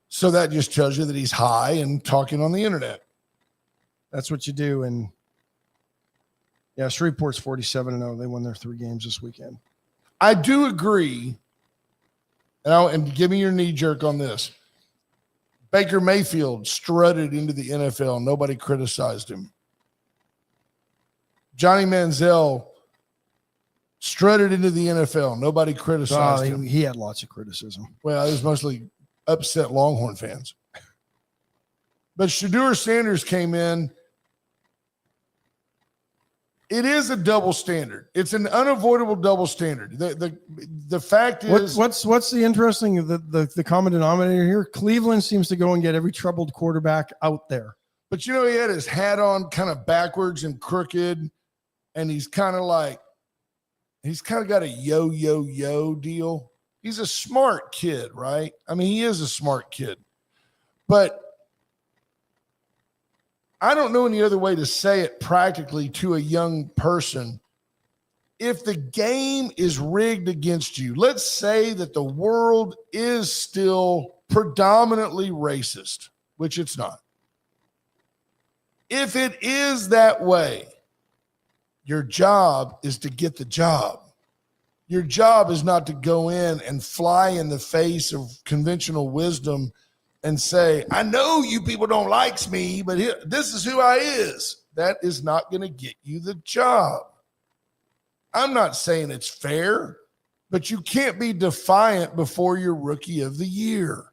S3: So that just tells you that he's high and talking on the internet.
S2: That's what you do. And yeah, Shreveport's 47-0. They won their 3 games this weekend.
S3: I do agree. And give me your knee jerk on this. Baker Mayfield strutted into the NFL. Nobody criticized him. Johnny Manziel strutted into the NFL. Nobody criticized him.
S2: He had lots of criticism.
S3: Well, it was mostly upset Longhorn fans. But Shedeur Sanders came in. It is a double standard. It's an unavoidable double standard. The fact is,
S2: what's the interesting the common denominator here? Cleveland seems to go and get every troubled quarterback out there.
S3: But he had his hat on kind of backwards and crooked, and he's kind of got a yo deal. He's a smart kid, right? I mean, he is a smart kid, but I don't know any other way to say it practically to a young person. If the game is rigged against you, let's say that the world is still predominantly racist, which it's not. If it is that way, your job is to get the job. Your job is not to go in and fly in the face of conventional wisdom and say, I know you people don't like me, but this is who I is. That is not going to get you the job. I'm not saying it's fair, but you can't be defiant before you're rookie of the year.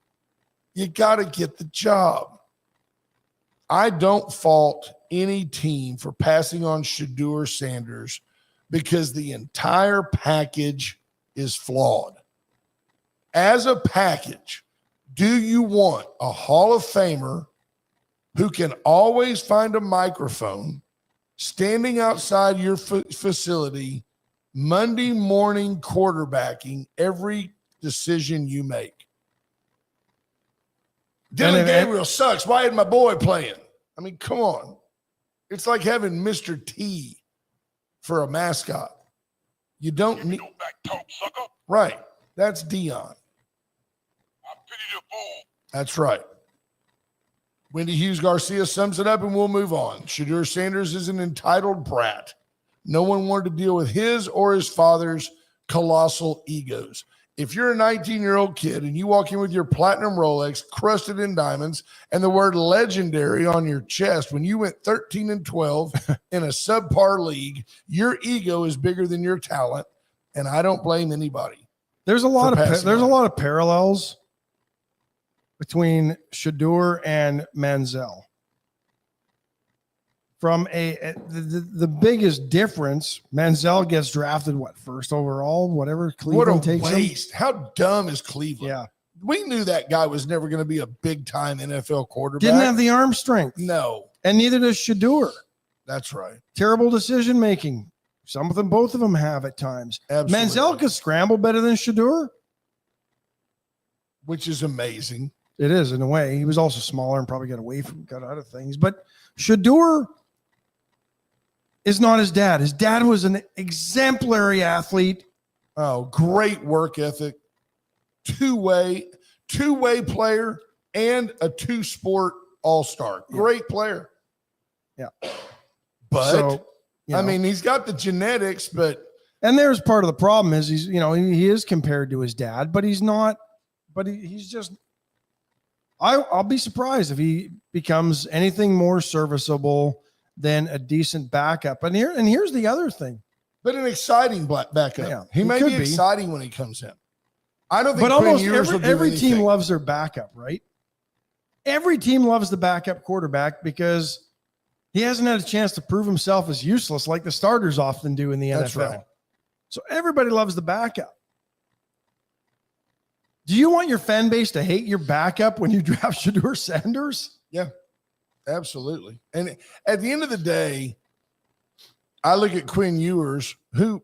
S3: You got to get the job. I don't fault any team for passing on Shedeur Sanders because the entire package is flawed. As a package, do you want a Hall of Famer who can always find a microphone standing outside your facility Monday morning quarterbacking every decision you make? Dylan Gabriel sucks. Why isn't my boy playing? I mean, come on. It's like having Mr. T for a mascot. You don't need no back talk, sucker. Right. That's Dion. That's right. Wendy Hughes Garcia sums it up, and we'll move on. Shedeur Sanders is an entitled brat. No one wanted to deal with his or his father's colossal egos. If you're a 19-year-old kid and you walk in with your platinum Rolex crusted in diamonds and the word legendary on your chest when you went 13-12 in a subpar league, your ego is bigger than your talent, and I don't blame anybody.
S2: There's a lot of parallels between Shedeur and Manziel. From the biggest difference, Manziel gets drafted first overall, whatever Cleveland takes him.
S3: What a waste! How dumb is Cleveland?
S2: Yeah,
S3: we knew that guy was never going to be a big time NFL quarterback.
S2: Didn't have the arm strength.
S3: No,
S2: and neither does Shedeur.
S3: That's right.
S2: Terrible decision making. Both of them have at times.
S3: Absolutely.
S2: Manziel could scramble better than Shedeur,
S3: which is amazing.
S2: It is in a way. He was also smaller and probably got out of things. But Shedeur is not his dad. His dad was an exemplary athlete.
S3: Oh, great work ethic. Two-way player and a two-sport all-star. Great player.
S2: Yeah.
S3: But, I mean, he's got the genetics, but
S2: And there's part of the problem is he is compared to his dad, but he's not. But he's just. I'll be surprised if he becomes anything more serviceable than a decent backup. And here's the other thing.
S3: But an exciting backup. Yeah, he may be exciting when he comes in. I don't think.
S2: But almost every team loves their backup, right? Every team loves the backup quarterback because he hasn't had a chance to prove himself as useless like the starters often do in the NFL.
S3: Right.
S2: So everybody loves the backup. Do you want your fan base to hate your backup when you draft Shedeur Sanders?
S3: Yeah, absolutely. And at the end of the day, I look at Quinn Ewers, who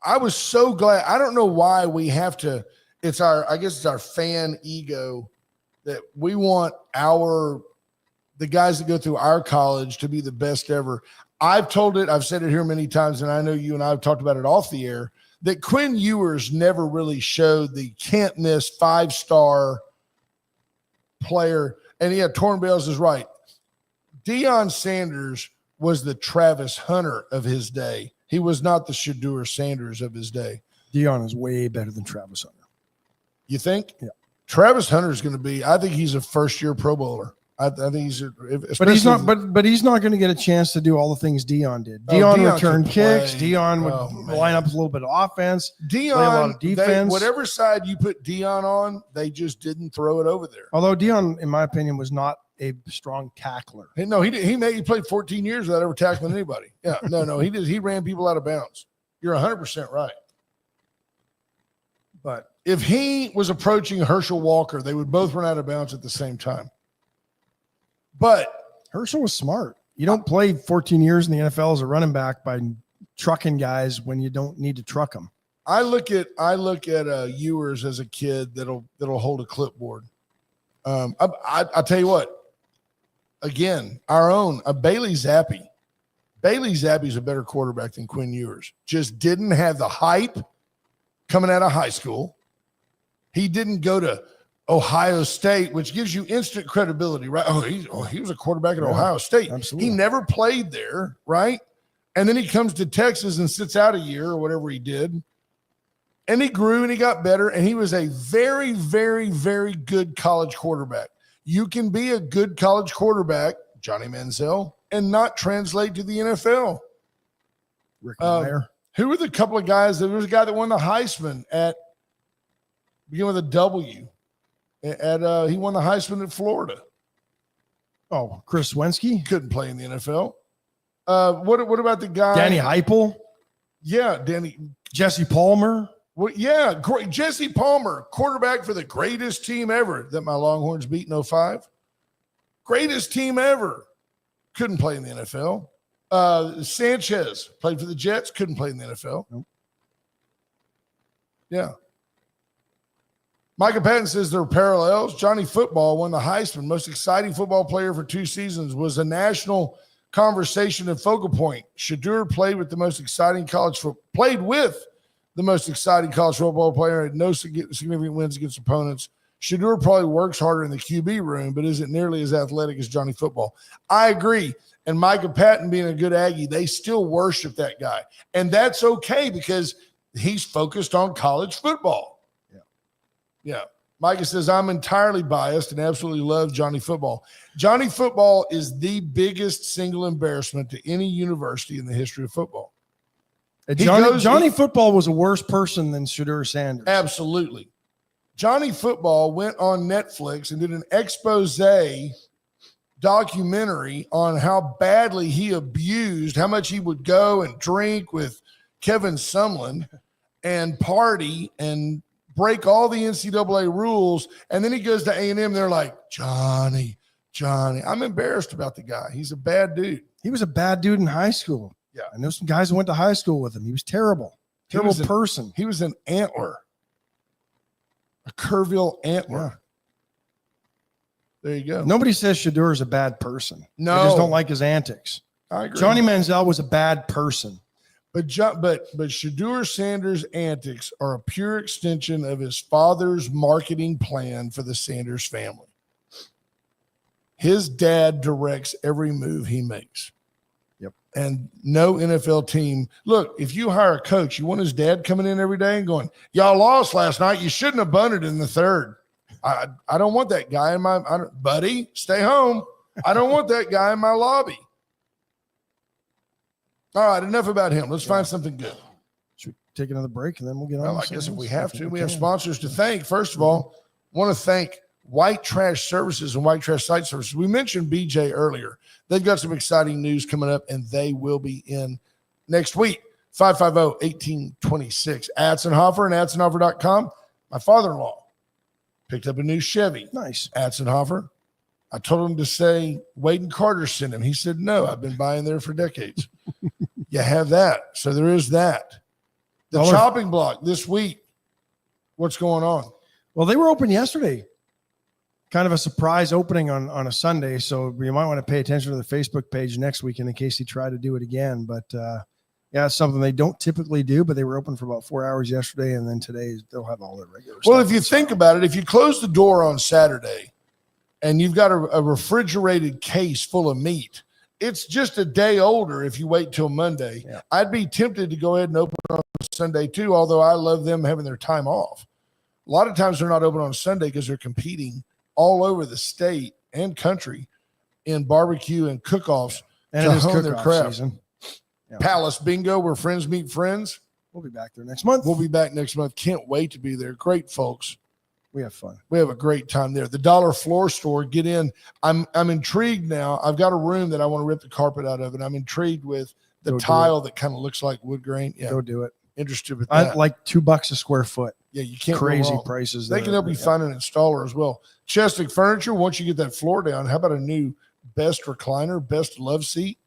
S3: I was so glad. I don't know why we have to. I guess it's our fan ego that we want the guys that go through our college to be the best ever. I've said it here many times, and I know you and I have talked about it off the air, that Quinn Ewers never really showed the can't miss 5-star player. And yeah, Torn Bales is right. Deion Sanders was the Travis Hunter of his day. He was not the Shedeur Sanders of his day.
S2: Deion is way better than Travis Hunter.
S3: You think?
S2: Yeah.
S3: Travis Hunter is going to be, I think he's a first-year Pro Bowler. I think he's,
S2: but he's not. But he's not going to get a chance to do all the things Deion did. Deion returned kicks. Deion would line up a little bit of offense.
S3: Deion,
S2: play a lot of defense.
S3: Whatever side you put Deion on, they just didn't throw it over there.
S2: Although Deion, in my opinion, was not a strong tackler.
S3: No, he played 14 years without ever tackling anybody. Yeah, no, he did. He ran people out of bounds. You're 100% right. But if he was approaching Herschel Walker, they would both run out of bounds at the same time. But
S2: Herschel was smart. You don't play 14 years in the NFL as a running back by trucking guys when you don't need to truck them.
S3: I look at Ewers as a kid that'll hold a clipboard. I'll tell you what. Again, our own Bailey Zappi. Bailey Zappi's a better quarterback than Quinn Ewers. Just didn't have the hype coming out of high school. He didn't go to Ohio State, which gives you instant credibility, right? He was a quarterback at Ohio State.
S2: Absolutely.
S3: He never played there, right? And then he comes to Texas and sits out a year or whatever he did. And he grew and he got better, and he was a very, very, very good college quarterback. You can be a good college quarterback, Johnny Manziel, and not translate to the NFL.
S2: Rick Meyer.
S3: Who were the couple of guys? There was a guy that won the Heisman begin with a W. He won the Heisman at Florida.
S2: Oh, Chris Wensky
S3: couldn't play in the NFL. What about the guy
S2: Danny Heupel?
S3: Yeah,
S2: Jesse Palmer.
S3: Well, yeah, great. Jesse Palmer, quarterback for the greatest team ever that my Longhorns beat in 05. Greatest team ever. Couldn't play in the NFL. Sanchez played for the Jets. Couldn't play in the NFL.
S2: Nope.
S3: Yeah. Micah Patton says there are parallels. Johnny Football won the Heisman. Most exciting football player for 2 seasons, was a national conversation and focal point. Shedeur played with the most exciting college football player, had no significant wins against opponents. Shedeur probably works harder in the QB room, but isn't nearly as athletic as Johnny Football. I agree. And Micah Patton being a good Aggie, they still worship that guy. And that's okay because he's focused on college football. Yeah. Micah says, I'm entirely biased and absolutely love Johnny Football. Johnny Football is the biggest single embarrassment to any university in the history of football.
S2: Johnny Football was a worse person than Shedeur Sanders.
S3: Absolutely. Johnny Football went on Netflix and did an expose documentary on how badly he abused, how much he would go and drink with Kevin Sumlin and party and break all the NCAA rules. And then he goes to A&M. They're like, Johnny. I'm embarrassed about the guy. He's a bad dude.
S2: He was a bad dude in high school.
S3: Yeah.
S2: I know some guys who went to high school with him. He was terrible. Terrible person.
S3: He was an antler. A Kerrville antler.
S2: Yeah.
S3: There you go.
S2: Nobody says Shedeur is a bad person.
S3: No.
S2: I just don't like his antics.
S3: I agree.
S2: Johnny Manziel was a bad person.
S3: But Shedeur Sanders' antics are a pure extension of his father's marketing plan for the Sanders family. His dad directs every move he makes.
S2: Yep.
S3: And no NFL team. Look, if you hire a coach, you want his dad coming in every day and going, y'all lost last night. You shouldn't have bunted in the third. I don't want that guy in my buddy. Stay home. I don't want that guy in my lobby. All right, enough about him. Let's find something good.
S2: Should we take another break and then we'll get on?
S3: Well, I guess if we have to, we have sponsors to thank. First of all, want to thank White Trash Services and White Trash Site Services. We mentioned BJ earlier. They've got some exciting news coming up, and they will be in next week. 550-1826. Atzenhofer and Atzenhofer.com. My father-in-law picked up a new Chevy.
S2: Nice.
S3: Atzenhofer. I told him to say Wade and Carter sent him. He said, no, I've been buying there for decades. You have that. So there is that. The chopping block this week. What's going on?
S2: Well, they were open yesterday. Kind of a surprise opening on a Sunday. So you might want to pay attention to the Facebook page next weekend in case they try to do it again. But yeah, it's something they don't typically do, but they were open for about 4 hours yesterday. And then today they'll have all their regular stuff.
S3: Well, if you think about it, if you close the door on Saturday and you've got a refrigerated case full of meat, it's just a day older if you wait till Monday.
S2: Yeah.
S3: I'd be tempted to go ahead and open on Sunday too, although I love them having their time off. A lot of times they're not open on Sunday because they're competing all over the state and country in barbecue and cook-offs
S2: and
S3: to
S2: it is
S3: hone their
S2: cook-off
S3: craft.
S2: season. Yeah.
S3: Palace Bingo, where friends meet friends.
S2: We'll be back there next month.
S3: We'll be back next month. Can't wait to be there. Great folks.
S2: We have fun.
S3: We have a great time there. The Dollar Floor Store, get in. I'm intrigued now. I've got a room that I want to rip the carpet out of, and I'm intrigued with the tile that kind of looks like wood grain. Yeah,
S2: go do it.
S3: Interested with that.
S2: Like $2 a square foot.
S3: Yeah, you can't
S2: crazy
S3: go wrong.
S2: prices.
S3: They can help you find an installer as well. Chestic Furniture, once you get that floor down, how about a new best recliner, best love seat?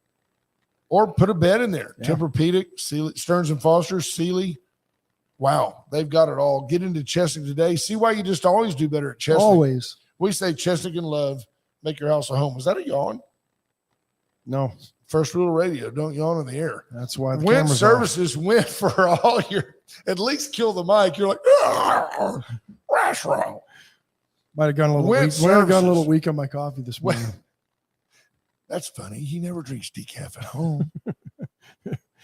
S3: Or put a bed in there.
S2: Yeah.
S3: Tempur-Pedic, Sealy, Stearns & Foster, Sealy. Wow, they've got it all. Get into Chestic today. See why you just always do better at Chestic.
S2: Always.
S3: We say Chestic and love, make your house a home. Was that a yawn?
S2: No.
S3: First rule of radio, don't yawn in the air.
S2: That's why the
S3: Went
S2: camera's
S3: services went for all your, at least kill the mic. You're like, what's wrong?
S2: Might have gone a little weak. Might have gone a little weak on my coffee this morning.
S3: That's funny. He never drinks decaf at home.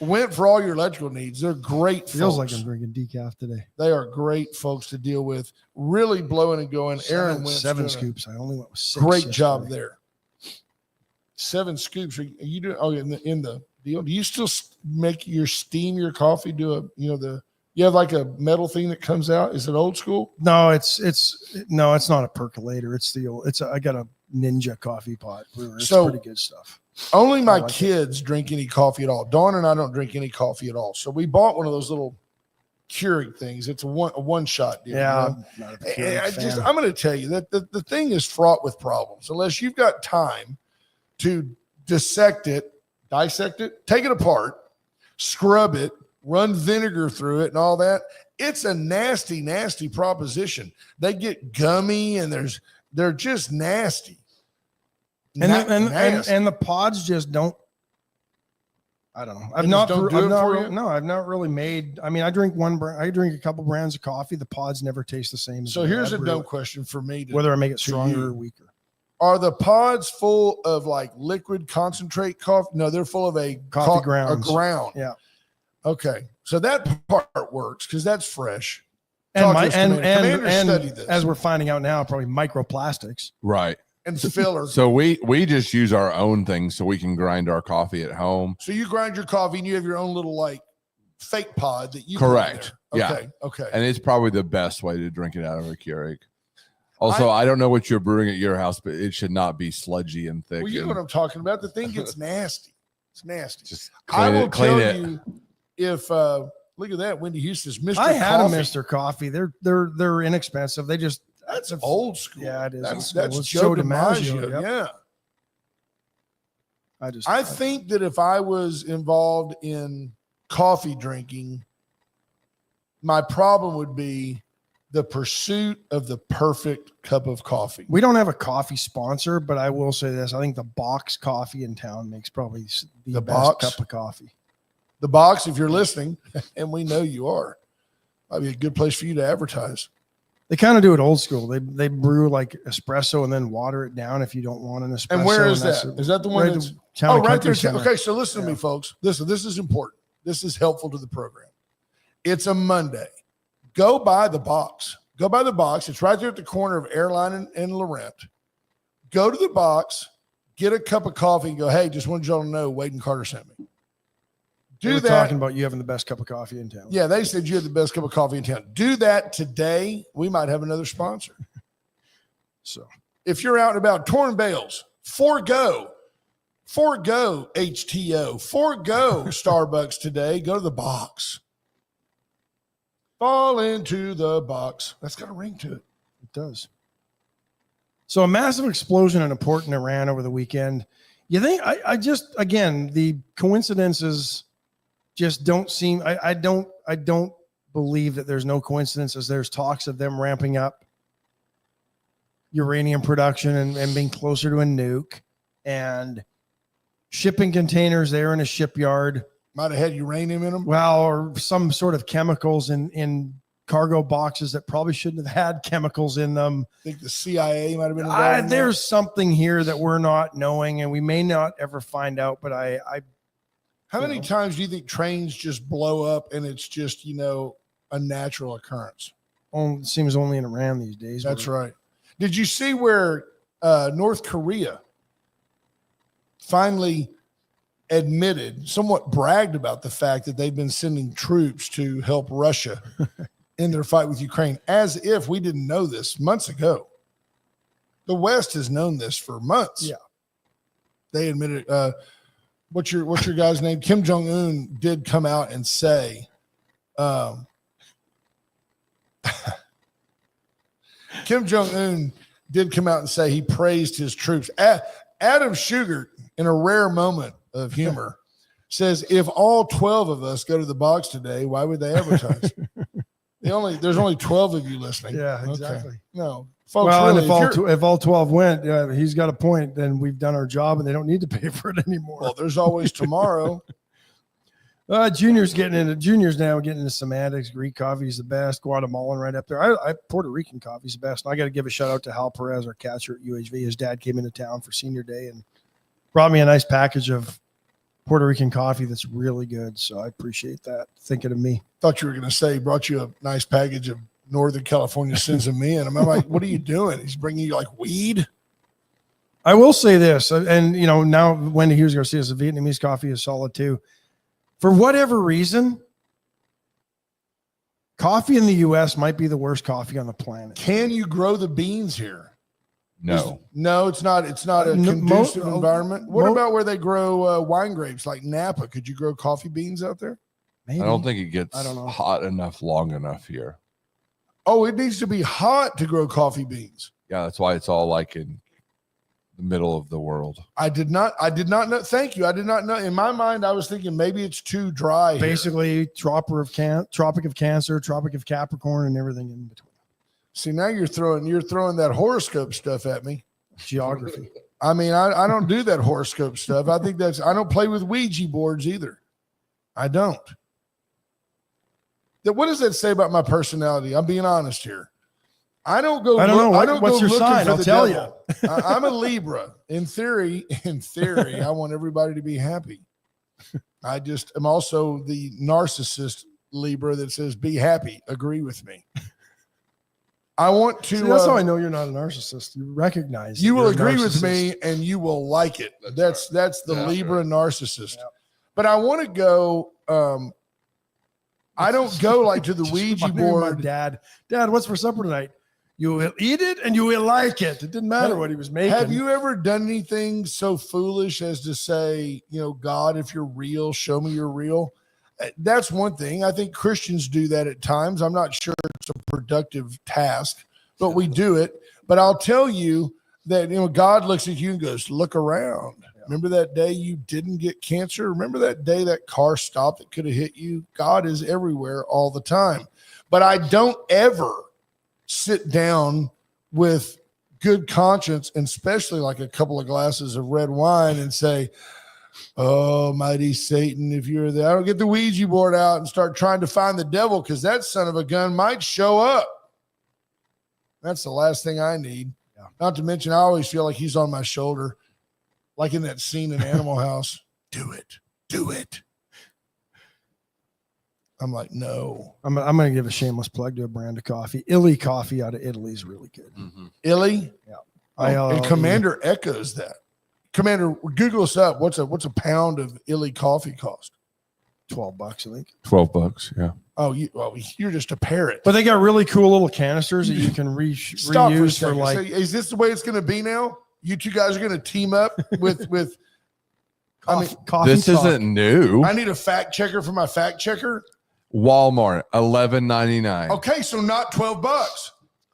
S3: Went for all your electrical needs. They're great
S2: Feels
S3: folks.
S2: like I'm drinking decaf today.
S3: They are great folks to deal with. Really blowing and going. Aaron went
S2: 7 scoops. I only went with 6.
S3: Great
S2: yesterday.
S3: job there. 7 scoops. Are you doing? Oh, in the deal. Do you still make your coffee? Do you have like a metal thing that comes out? Is it old school?
S2: No, it's not a percolator. It's the old. I got a Ninja coffee pot brewer. It's pretty good stuff.
S3: Only my kids drink any coffee at all. Dawn and I don't drink any coffee at all. So we bought one of those little Keurig things. It's a one shot deal.
S2: Yeah.
S3: You know? I'm going to tell you that the thing is fraught with problems. Unless you've got time to dissect it, take it apart, scrub it, run vinegar through it and all that. It's a nasty, nasty proposition. They get gummy and they're just nasty.
S2: And the pods just don't. I don't know. I've not really made. I mean, I drink a couple brands of coffee. The pods never taste the same.
S3: So here's a dumb question for me:
S2: whether I make it stronger or weaker.
S3: Are the pods full of like liquid concentrate coffee? No, they're full of a
S2: coffee ground.
S3: A ground.
S2: Yeah.
S3: Okay, so that part works because that's fresh.
S2: And as we're finding out now, probably microplastics.
S4: Right.
S3: And filler.
S4: So we just use our own things so we can grind our coffee at home.
S3: So you grind your coffee and you have your own little like fake pod that you
S4: correct.
S3: Okay.
S4: Yeah.
S3: Okay.
S4: And it's probably the best way to drink it out of a Keurig. Also, I don't know what you're brewing at your house, but it should not be sludgy and thick.
S3: Well, you know what I'm talking about. The thing gets nasty. It's nasty.
S4: Just
S3: I will tell
S4: it.
S3: you if look at that, Wendy Houston's Mr.
S2: I had
S3: Coffee.
S2: a Mr. Coffee. They're inexpensive. They just
S3: that's old school.
S2: Yeah, it is.
S3: That's Joe DiMaggio.
S2: Yep.
S3: Yeah.
S2: I
S3: think that if I was involved in coffee drinking, my problem would be the pursuit of the perfect cup of coffee.
S2: We don't have a coffee sponsor, but I will say this. I think the Box Coffee in town makes probably the best cup of coffee.
S3: The Box, if you're listening, and we know you are, might be a good place for you to advertise.
S2: They kind of do it old school. They brew like espresso and then water it down if you don't want an espresso.
S3: And where is that? Is that the one
S2: right
S3: that's
S2: right
S3: there?
S2: there?
S3: Okay, so listen to me, folks. This is important. This is helpful to the program. It's a Monday. Go buy the box. Go buy the box. It's right there at the corner of Airline and Laurent. Go to the box, get a cup of coffee, and go, hey, just wanted y'all to know Wade and Carter sent me.
S2: Do that. Talking about you having the best cup of coffee in town.
S3: Yeah, they said you had the best cup of coffee in town. Do that today. We might have another sponsor.
S2: So
S3: if you're out and about, torn bales, forego HTO, forego Starbucks today. Go to the box. Fall into the box. That's got a ring to it.
S2: It does. So a massive explosion in a port in Iran over the weekend. You think I just, again, the coincidences just don't seem, I don't believe that there's no coincidences. There's talks of them ramping up uranium production and being closer to a nuke and shipping containers there in a shipyard.
S3: Might have had uranium in them.
S2: Well, or some sort of chemicals in cargo boxes that probably shouldn't have had chemicals in them.
S3: I think the CIA might have been involved.
S2: There's something here that we're not knowing, and we may not ever find out. But
S3: how many times do you think trains just blow up and it's just, a natural occurrence?
S2: It seems only in Iran these days.
S3: That's right. Did you see where North Korea finally somewhat bragged about the fact that they've been sending troops to help Russia in their fight with Ukraine, as if we didn't know this months ago? The West has known this for months.
S2: Yeah.
S3: They admitted, what's your guy's name? Kim Jong-un did come out and say, Kim Jong-un did come out and say he praised his troops. Adam Schugert, in a rare moment of humor, says, if all 12 of us go to the box today, why would they advertise? There's only 12 of you listening.
S2: Yeah, exactly.
S3: Okay. No, folks.
S2: Well,
S3: really,
S2: if all 12 went, he's got a point. Then we've done our job, and they don't need to pay for it anymore.
S3: Well, there's always tomorrow.
S2: Junior's now getting into semantics. Greek coffee is the best. Guatemalan right up there. Puerto Rican coffee is the best. And I got to give a shout out to Hal Perez, our catcher at UHV. His dad came into town for senior day and brought me a nice package of Puerto Rican coffee that's really good. So I appreciate that. Thinking of me.
S3: Thought you were going to say he brought you a nice package of Northern California sins of me. And I'm like, what are you doing? He's bringing you like weed?
S2: I will say this. And, now Wendy Hughes Garcia says Vietnamese coffee is solid too. For whatever reason, coffee in the U.S. might be the worst coffee on the planet.
S3: Can you grow the beans here?
S4: No.
S3: No, it's not. It's not a conducive environment. What about where they grow wine grapes like Napa? Could you grow coffee beans out there?
S2: Maybe.
S4: I don't think it gets hot enough long enough here.
S3: Oh, it needs to be hot to grow coffee beans.
S4: Yeah, that's why it's all like in the middle of the world.
S3: I did not know. Thank you. I did not know. In my mind, I was thinking maybe it's too dry.
S2: Basically, Tropic of Cancer, Tropic of Capricorn, and everything in between.
S3: See, now you're throwing that horoscope stuff at me.
S2: Geography.
S3: I mean, I don't do that horoscope stuff. I think I don't play with Ouija boards either. I don't. What does that say about my personality? I'm being honest here. I don't go.
S2: I don't know. What's your
S3: looking
S2: sign?
S3: for
S2: I'll
S3: the
S2: tell
S3: devil.
S2: you.
S3: I'm a Libra. In theory, I want everybody to be happy. I just am also the narcissist Libra that says, be happy. Agree with me. I want to.
S2: See, that's how I know you're not a narcissist. You recognize.
S3: You will agree with me, and you will like it. That's the Libra narcissist. Yeah. But I want to go. I don't go like to the Ouija board.
S2: Dad, what's for supper tonight? You will eat it and you will like it. It didn't matter what he was making.
S3: Have you ever done anything so foolish as to say, God, if you're real, show me you're real? That's one thing. I think Christians do that at times. I'm not sure it's a productive task, but we do it. But I'll tell you that, God looks at you and goes, look around. Remember that day you didn't get cancer? Remember that day that car stopped that could have hit you? God is everywhere all the time. But I don't ever sit down with good conscience, and especially like a couple of glasses of red wine, and say, oh, mighty Satan, if you're there. I don't get the Ouija board out and start trying to find the devil, because that son of a gun might show up. That's the last thing I need.
S2: Yeah.
S3: Not to mention, I always feel like he's on my shoulder, like in that scene in Animal House. Do it. Do it. I'm like, no.
S2: I'm going to give a shameless plug to a brand of coffee. Illy coffee out of Italy is really good.
S3: Illy?
S2: Yeah.
S3: And Commander echoes that. Commander, Google us up. What's a pound of Illy coffee cost?
S2: $12, I think.
S4: $12. Yeah.
S3: Oh, you're just a parrot.
S2: But they got really cool little canisters that you can
S3: Stop
S2: reuse
S3: for
S2: for like.
S3: So is this the way it's going to be now? You two guys are going to team up with
S2: Coffee
S4: this
S2: talk.
S4: isn't new.
S3: I need a fact checker for my fact checker.
S4: Walmart, $11.99.
S3: Okay, so not $12.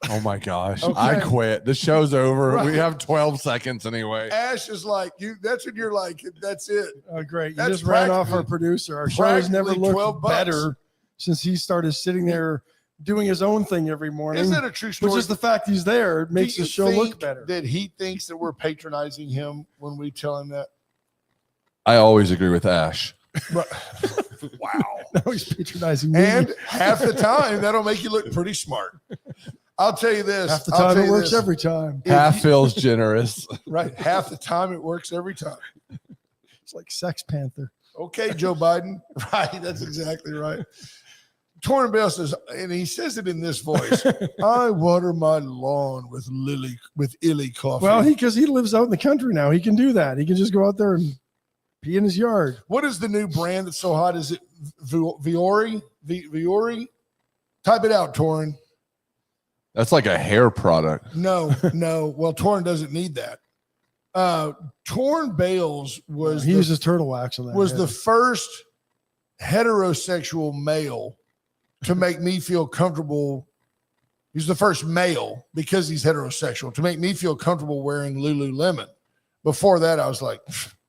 S4: Oh my gosh.
S3: Okay.
S4: I quit. The show's over.
S3: Right.
S4: We have 12 seconds anyway.
S3: Ash is like, that's when you're like, that's it.
S2: Oh, great. You
S3: That's
S2: just ran off
S3: practically-
S2: our producer. Our show has never
S3: practically
S2: looked
S3: $12.
S2: better since he started sitting there doing his own thing every morning.
S3: Is that a true story?
S2: Which is the fact he's there. It makes
S3: Do you
S2: the show look
S3: think
S2: better.
S3: That he thinks that we're patronizing him when we tell him that.
S4: I always agree with Ash.
S3: But, wow.
S2: Now he's patronizing me.
S3: And half the time, that'll make you look pretty smart. I'll tell you this.
S2: Half the
S3: I'll
S2: time
S3: tell
S2: it
S3: you
S2: works
S3: this.
S2: every time.
S4: Half feels generous.
S3: Right. Half the time it works every time.
S2: It's like Sex Panther.
S3: Okay, Joe Biden. Right. That's exactly right. Torrin Bell says, and he says it in this voice, I water my lawn with Illy coffee.
S2: Well, because he lives out in the country now. He can do that. He can just go out there and pee in his yard.
S3: What is the new brand that's so hot? Is it Viore? Viore? Type it out, Torrin.
S4: That's like a hair product.
S3: No. Well, Torrin doesn't need that. Torrin Bales
S2: He uses turtle wax on that.
S3: was
S2: yeah.
S3: the first heterosexual male to make me feel comfortable. He's the first male, because he's heterosexual, to make me feel comfortable wearing Lululemon. Before that, I was like,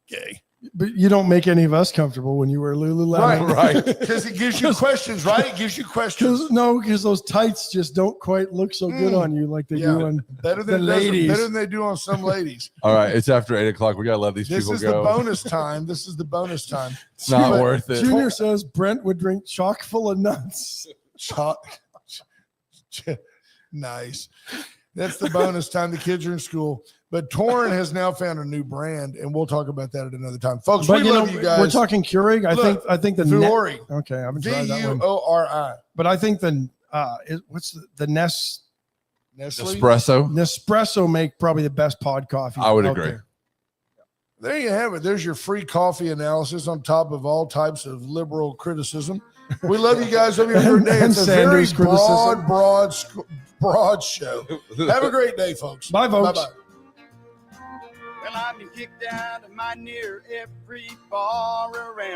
S3: gay.
S2: But you don't make any of us comfortable when you wear Lululemon.
S3: Right. Because it gives you questions, right? It gives you questions.
S2: Because those tights just don't quite look so good on you like they do on
S3: Better than
S2: the ladies.
S3: Better than they do on some ladies.
S4: All right. It's after 8 o'clock. We got to let these
S3: This
S4: people
S3: is
S4: go.
S3: the bonus time. This is the bonus time.
S4: It's not
S3: But
S4: worth it.
S2: Junior says Brent would drink chock full of nuts.
S3: Nice. That's the bonus time. The kids are in school. But Torrin has now found a new brand, and we'll talk about that at another time. Folks,
S2: But
S3: we love you guys.
S2: we're talking Keurig. I think the
S3: Vuori.
S2: Okay, I haven't tried that one.
S3: Vuori.
S2: But I think what's the
S3: Nestle.
S4: Espresso.
S2: Nespresso make probably the best pod coffee.
S4: I would
S2: out
S4: agree.
S3: There you have it. There's your free coffee analysis on top of all types of liberal criticism. We love you guys. Hope you have a great day.
S2: And
S3: It's a very
S2: Sanders criticism.
S3: broad show. Have a great day, folks.
S2: Bye, folks.
S3: Bye-bye.
S1: Well, I've been kicked out of my near every bar around.